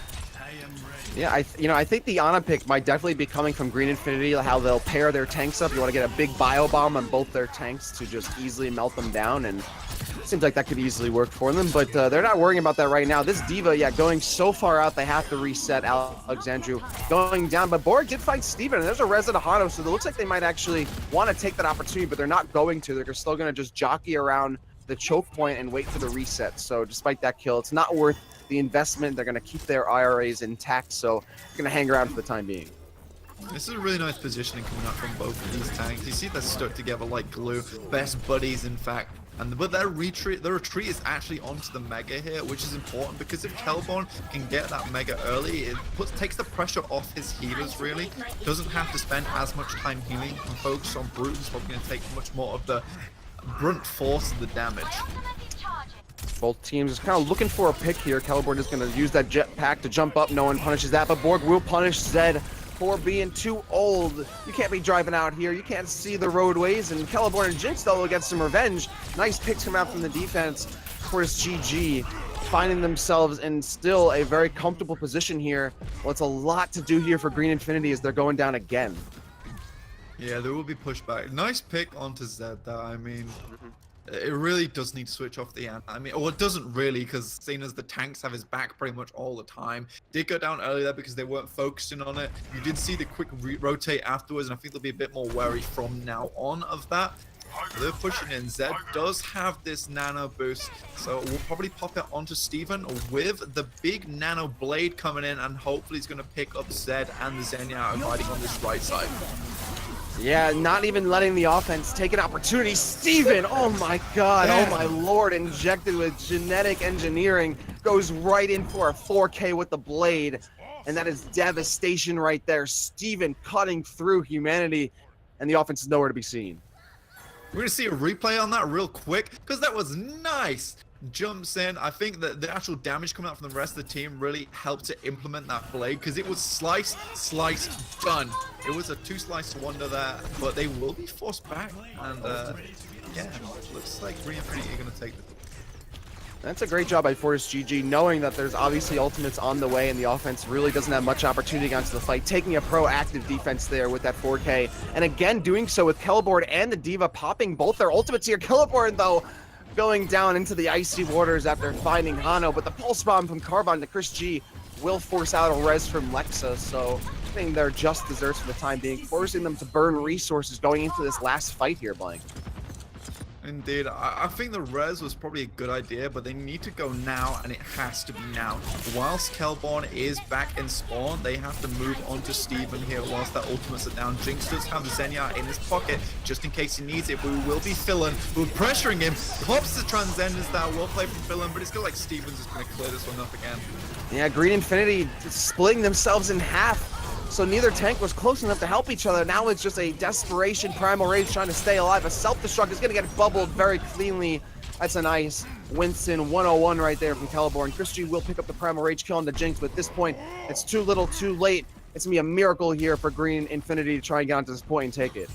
Yeah, I think the Ana pick might definitely be coming from Green Infinity, how they'll pair their tanks up. You want to get a big bio bomb on both their tanks to just easily melt them down, and it seems like that could easily work for them, but they're not worrying about that right now. This D.Va, yeah, going so far out, they have to reset. Alexandru going down, but Borg did fight Steven, and there's a Resident Hano, so it looks like they might actually want to take that opportunity, but they're not going to. They're still going to just jockey around the choke point and wait for the reset. So despite that kill, it's not worth the investment. They're going to keep their IRAs intact, so they're going to hang around for the time being. This is a really nice positioning coming out from both of these tanks. You see they're stuck together like glue, best buddies in fact. But their retreat is actually onto the Mega here, which is important because if Kelborn can get that Mega early, it takes the pressure off his healers really. Doesn't have to spend as much time healing and focus on Brute, who's probably going to take much more of the brunt force of the damage. Both teams is kind of looking for a pick here. Kelborn is going to use that jetpack to jump up. No one punishes that, but Borg will punish Zed for being too old. You can't be driving out here. You can't see the roadways. And Kelborn and Jinx, though, will get some revenge. Nice picks come out from the defense. FortisGG finding themselves in still a very comfortable position here. Well, it's a lot to do here for Green Infinity as they're going down again. Yeah, there will be pushback. Nice pick onto Zed, though. I mean, it really does need to switch off the Ana. I mean, or it doesn't really, because seeing as the tanks have his back pretty much all the time. Did go down earlier because they weren't focusing on it. You did see the quick rotate afterwards, and I think they'll be a bit more wary from now on of that. They're pushing in. Zed does have this nano boost, so we'll probably pop it onto Steven with the big nano blade coming in, and hopefully he's going to pick up Zed and the Zenyatta fighting on this right side. Yeah, not even letting the offense take an opportunity. Steven, oh my god, oh my lord, injected with genetic engineering, goes right in for a 4K with the blade, and that is devastation right there. Steven cutting through humanity, and the offense is nowhere to be seen. We're going to see a replay on that real quick, because that was nice. Jumps in. I think that the actual damage coming out from the rest of the team really helped to implement that blade, because it was slice, slice, done. It was a two-slice wonder there, but they will be forced back, and yeah, looks like Green Infinity are going to take the... That's a great job by FortisGG, knowing that there's obviously ultimates on the way and the offense really doesn't have much opportunity against the fight, taking a proactive defense there with that 4K, and again doing so with Kelborn and the D.Va popping both their ultimates here. Kelborn, though, going down into the icy waters after finding Hano, but the pulse bomb from Carbon to Chris G will force out a res from Lexa, so I think they're just desserts for the time being, forcing them to burn resources going into this last fight here, Blank. Indeed, I think the res was probably a good idea, but they need to go now, and it has to be now. Whilst Kelborn is back in spawn, they have to move on to Steven here whilst their ultimates are down. Jinx does have the Xenia in his pocket, just in case he needs it, but we will be Philin, who pressuring him, pops the Transcendence down, will play from Philin, but it's still like Steven's just going to clear this one up again. Yeah, Green Infinity splitting themselves in half. So neither tank was close enough to help each other. Now it's just a desperation Primal Rage trying to stay alive. A self-destruct is going to get bubbled very cleanly. That's a nice Winston 101 right there from Kelborn. ChrisG will pick up the Primal Rage kill on the Jinx, but at this point, it's too little too late. It's going to be a miracle here for Green Infinity to try and get onto this point and take it.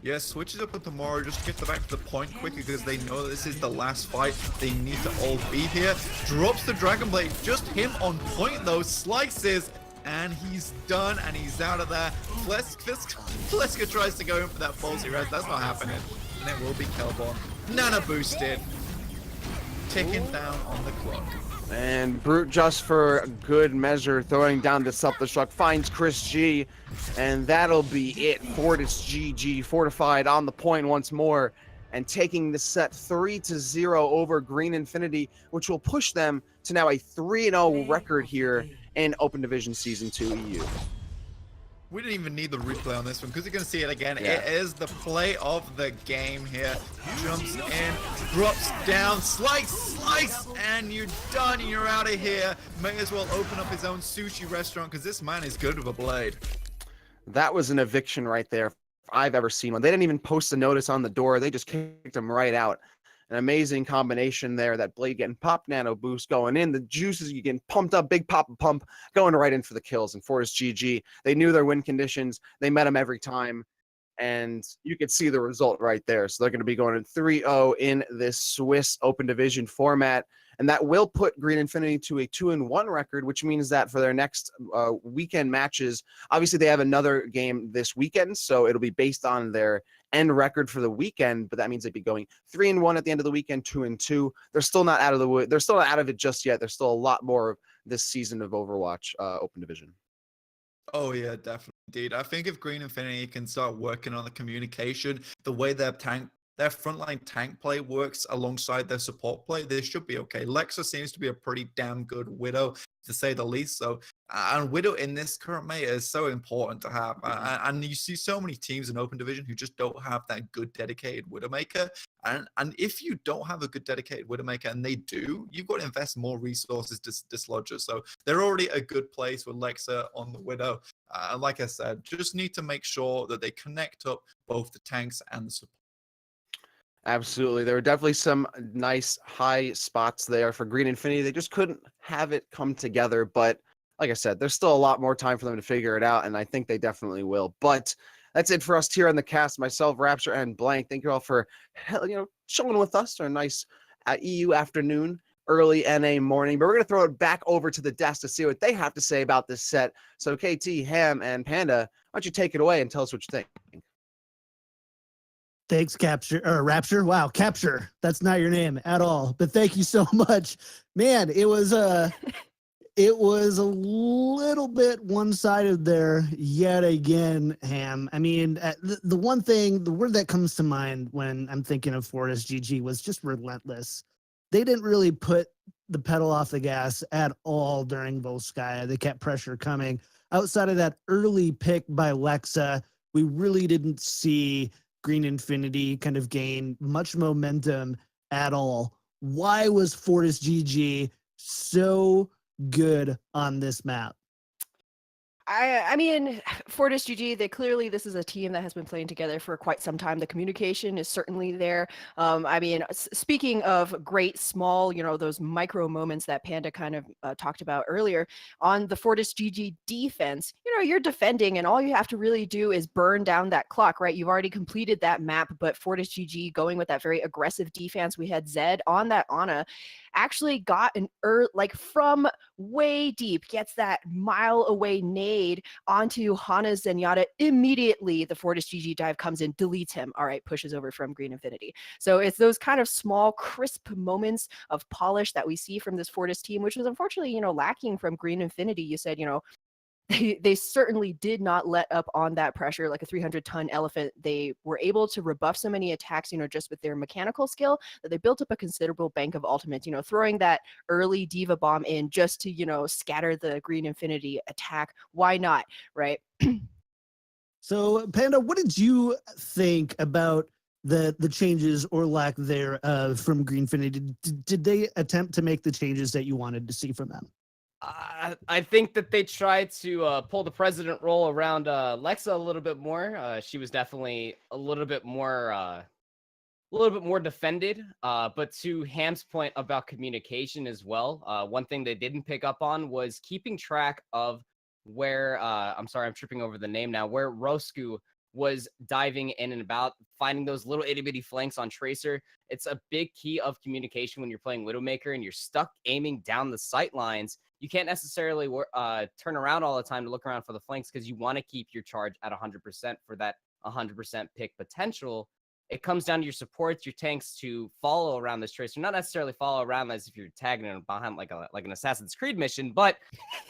Yeah, switches up with Tomorrow just to get back to the point quicker because they know that this is the last fight. They need to all be here. Drops the Dragon Blade, just him on point though, slices, and he's done, and he's out of there. Fleska tries to go in for that falsy res. That's not happening. And it will be Kelborn. Nana boosted. Ticking down on the clock. And Brute, just for good measure, throwing down the self-destruct, finds ChrisG, and that'll be it. FortisGG fortified on the point once more, and taking the set 3-0 over Green Infinity, which will push them to now a 3-0 record here in Open Division Season 2 EU. We didn't even need the replay on this one because you're going to see it again. Yeah. It is the play of the game here. Jumps in, drops down, slice, and you're done. You're out of here. May as well open up his own sushi restaurant because this man is good with a blade. That was an eviction right there if I've ever seen one. They didn't even post a notice on the door. They just kicked him right out. An amazing combination there. That blade getting pop, nano boost going in. The juices you getting pumped up, big pop and pump, going right in for the kills. And FortisGG, they knew their win conditions. They met them every time. And you could see the result right there. So they're going to be going in 3-0 in this Swiss Open Division format. And that will put Green Infinity to a 2-1 record, which means that for their next weekend matches, obviously they have another game this weekend. So it'll be based on their end record for the weekend, but that means they'd be going 3-1 at the end of the weekend, 2-2. They're still not out of the wood. They're still not out of it just yet. There's still a lot more of this season of Overwatch Open Division. Oh yeah, definitely. Indeed. I think if Green Infinity can start working on the communication, the way their frontline tank play works alongside their support play, they should be okay. Lexa seems to be a pretty damn good Widow, to say the least. So, and Widow in this current meta is so important to have. And you see so many teams in Open Division who just don't have that good dedicated Widowmaker. And if you don't have a good dedicated Widowmaker, and they do, you've got to invest more resources to dislodge her. So they're already a good place with Lexa on the Widow. Like I said, just need to make sure that they connect up both the tanks and the support. Absolutely. There were definitely some nice high spots there for Green Infinity. They just couldn't have it come together. But like I said, there's still a lot more time for them to figure it out, and I think they definitely will. But that's it for us here on the cast. Myself, Rapture, and Blank. Thank you all for chilling with us for a nice EU afternoon, early NA morning. But we're going to throw it back over to the desk to see what they have to say about this set. So KT, Ham, and Panda, why don't you take it away and tell us what you think? Thanks, Rapture. Wow, Capture. That's not your name at all. But thank you so much. Man, it was a little bit one-sided there yet again, Ham. I mean, the word that comes to mind when I'm thinking of FortisGG was just relentless. They didn't really put the pedal off the gas at all during Volskaya. They kept pressure coming. Outside of that early pick by Lexa, we really didn't see Green Infinity kind of gain much momentum at all. Why was FortisGG so good on this map? I mean, FortisGG, this is a team that has been playing together for quite some time. The communication is certainly there. I mean, speaking of great small, those micro moments that Panda kind of talked about earlier, on the FortisGG defense, you're defending and all you have to really do is burn down that clock, right? You've already completed that map, but FortisGG going with that very aggressive defense. We had Zed on that Ana, actually got from way deep, gets that mile away nade onto Hana's Zenyatta. Immediately, the FortisGG dive comes in, deletes him. All right, pushes over from Green Infinity. So it's those kind of small, crisp moments of polish that we see from this Fortis team, which was unfortunately, lacking from Green Infinity. You said, they certainly did not let up on that pressure like a 300-ton elephant. They were able to rebuff so many attacks, just with their mechanical skill, that they built up a considerable bank of ultimates, throwing that early Diva Bomb in just to, scatter the Green Infinity attack. Why not, right? So, Panda, what did you think about the changes or lack thereof from Green Infinity? Did they attempt to make the changes that you wanted to see from them? I think that they tried to pull the president role around Lexa a little bit more. She was definitely a little bit more defended. But to Ham's point about communication as well, one thing they didn't pick up on was keeping track of where I'm sorry, I'm tripping over the name now, where Rosku was diving in and about, finding those little itty bitty flanks on Tracer. It's a big key of communication when you're playing Widowmaker and you're stuck aiming down the sight lines. You can't necessarily turn around all the time to look around for the flanks because you want to keep your charge at 100% for that 100% pick potential. It comes down to your supports, your tanks to follow around this Tracer. Not necessarily follow around as if you're tagging it behind like an Assassin's Creed mission, but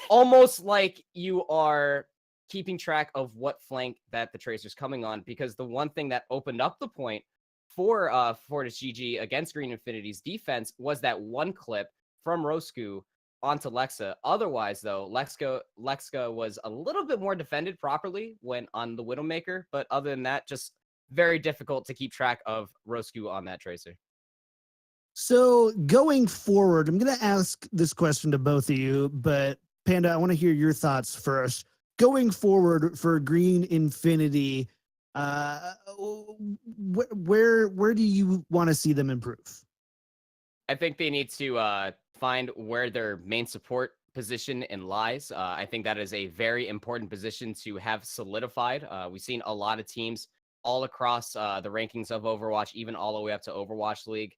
almost like you are keeping track of what flank that the Tracer's coming on. Because the one thing that opened up the point for FortisGG against Green Infinity's defense was that one clip from Rosku onto Lexa. Otherwise, though, Lexa was a little bit more defended properly when on the Widowmaker, but other than that, just very difficult to keep track of Rosku on that Tracer. So going forward, I'm going to ask this question to both of you, but Panda, I want to hear your thoughts first. Going forward for Green Infinity, where do you want to see them improve? I think they need to find where their main support position lies. I think that is a very important position to have solidified. We've seen a lot of teams all across the rankings of Overwatch, even all the way up to Overwatch League,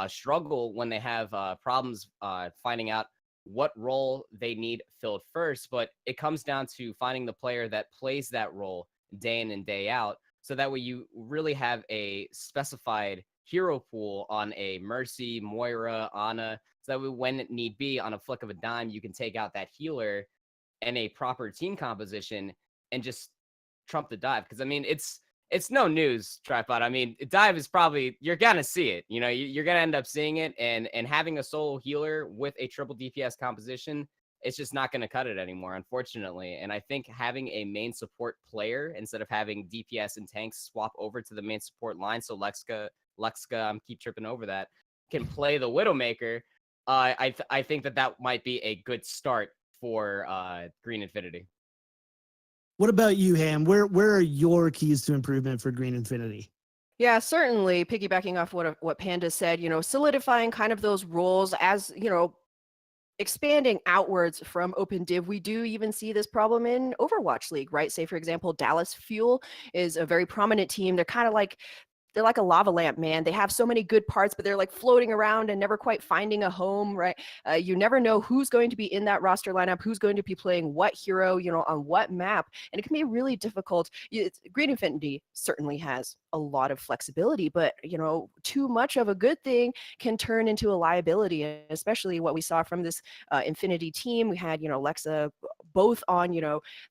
struggle when they have problems finding out what role they need filled first. But it comes down to finding the player that plays that role day in and day out. So that way you really have a specified hero pool on a Mercy, Moira, Ana. So that way when it need be, on a flick of a dime, you can take out that healer and a proper team composition and just trump the dive. Because, I mean, it's no news, Tripod. I mean, dive is probably, you're going to see it. You're going to end up seeing it. And having a solo healer with a triple DPS composition, it's just not going to cut it anymore, unfortunately. And I think having a main support player instead of having DPS and tanks swap over to the main support line, so Lexa, I'm keep tripping over that, can play the Widowmaker, I think that might be a good start for Green Infinity. What about you, Ham? Where are your keys to improvement for Green Infinity? Yeah, certainly piggybacking off what Panda said, solidifying kind of those roles as, expanding outwards from open div. We do even see this problem in Overwatch League, right? Say, for example, Dallas Fuel is a very prominent team. They're like a lava lamp, man. They have so many good parts, but they're like floating around and never quite finding a home, right? You never know who's going to be in that roster lineup, who's going to be playing what hero, on what map. And it can be really difficult. Green Infinity certainly has a lot of flexibility, but, too much of a good thing can turn into a liability, especially what we saw from this Infinity team. We had, Lexa both on,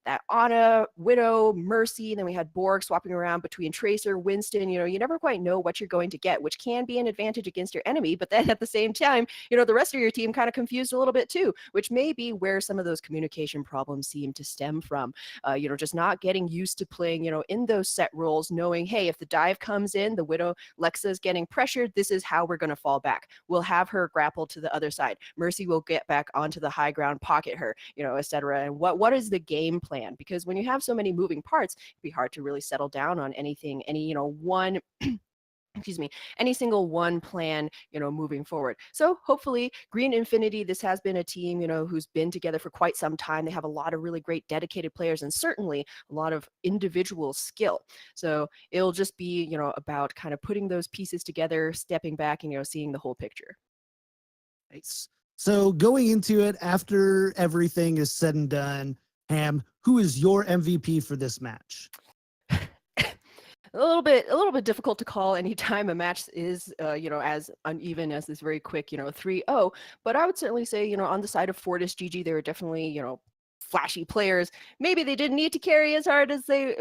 that Ana, Widow, Mercy, and then we had Borg swapping around between Tracer, Winston. You never quite know what you're going to get, which can be an advantage against your enemy. But then at the same time, the rest of your team kind of confused a little bit too, which may be where some of those communication problems seem to stem from. Just not getting used to playing, in those set roles, knowing, hey, if the dive comes in, the Widow, Lexa is getting pressured, this is how we're going to fall back. We'll have her grapple to the other side. Mercy will get back onto the high ground, pocket her, etc. And what is the game plan? Because when you have so many moving parts, it'd be hard to really settle down on anything, one any single one plan, moving forward. So hopefully Green Infinity, this has been a team, who's been together for quite some time. They have a lot of really great dedicated players and certainly a lot of individual skill. So it'll just be, about kind of putting those pieces together, stepping back and, seeing the whole picture. Nice. So going into it, after everything is said and done, Ham, who is your MVP for this match? A little bit difficult to call anytime a match is, as uneven as this very quick, 3-0. But I would certainly say, on the side of FortisGG, they were definitely, flashy players. Maybe they didn't need to carry as hard as they,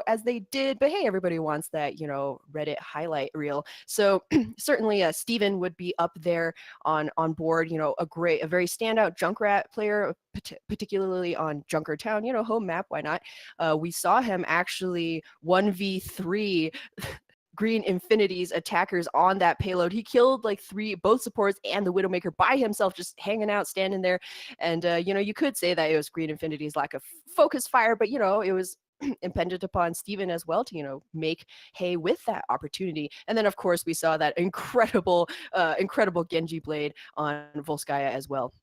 as they did, but hey, everybody wants that, Reddit highlight reel. So certainly Steven would be up there on board, a very standout Junkrat player, particularly on Junkertown, home map, why not? We saw him actually 1v3 Green Infinity's attackers on that payload. He killed like both supports and the Widowmaker by himself, just hanging out, standing there. And, you could say that it was Green Infinity's lack of focus fire, but, it was impended upon Steven as well to, make hay with that opportunity. And then, of course, we saw that incredible Genji blade on Volskaya as well.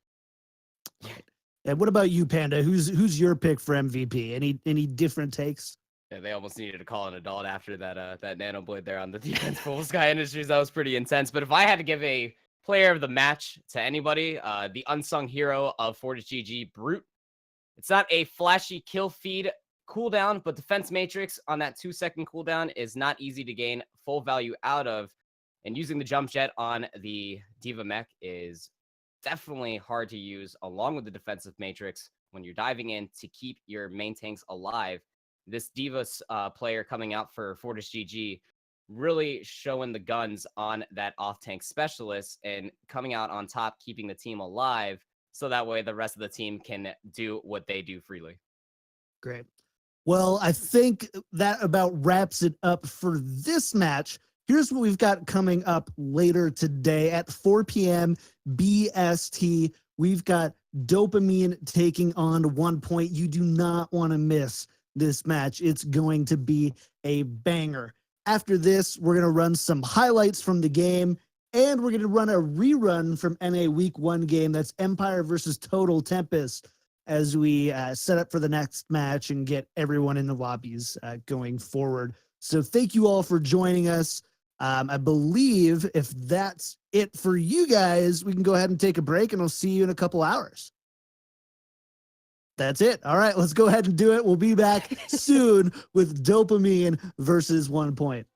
And what about you, Panda? Who's your pick for MVP? Any different takes? Yeah, they almost needed to call an adult after that nano blade there on the defense for Sky Industries. That was pretty intense. But if I had to give a player of the match to anybody, the unsung hero of FortisGG, Brute. It's not a flashy kill feed cooldown, but defense matrix on that 2-second cooldown is not easy to gain full value out of. And using the jump jet on the Diva mech is definitely hard to use along with the defensive matrix when you're diving in to keep your main tanks alive. This Diva player coming out for FortisGG really showing the guns on that off-tank specialist and coming out on top, keeping the team alive, so that way the rest of the team can do what they do freely. Great. Well, I think that about wraps it up for this match. Here's what we've got coming up later today at 4 p.m. BST. We've got Dopamine taking on 1 Point. You do not want to miss this match. It's going to be a banger. After this, we're going to run some highlights from the game, and we're going to run a rerun from NA Week 1 game. That's Empire versus Total Tempest, as we set up for the next match and get everyone in the lobbies going forward. So thank you all for joining us. I believe if that's it for you guys, we can go ahead and take a break, and I'll see you in a couple hours. That's it. All right, let's go ahead and do it. We'll be back soon with Dopamine versus 1 Point.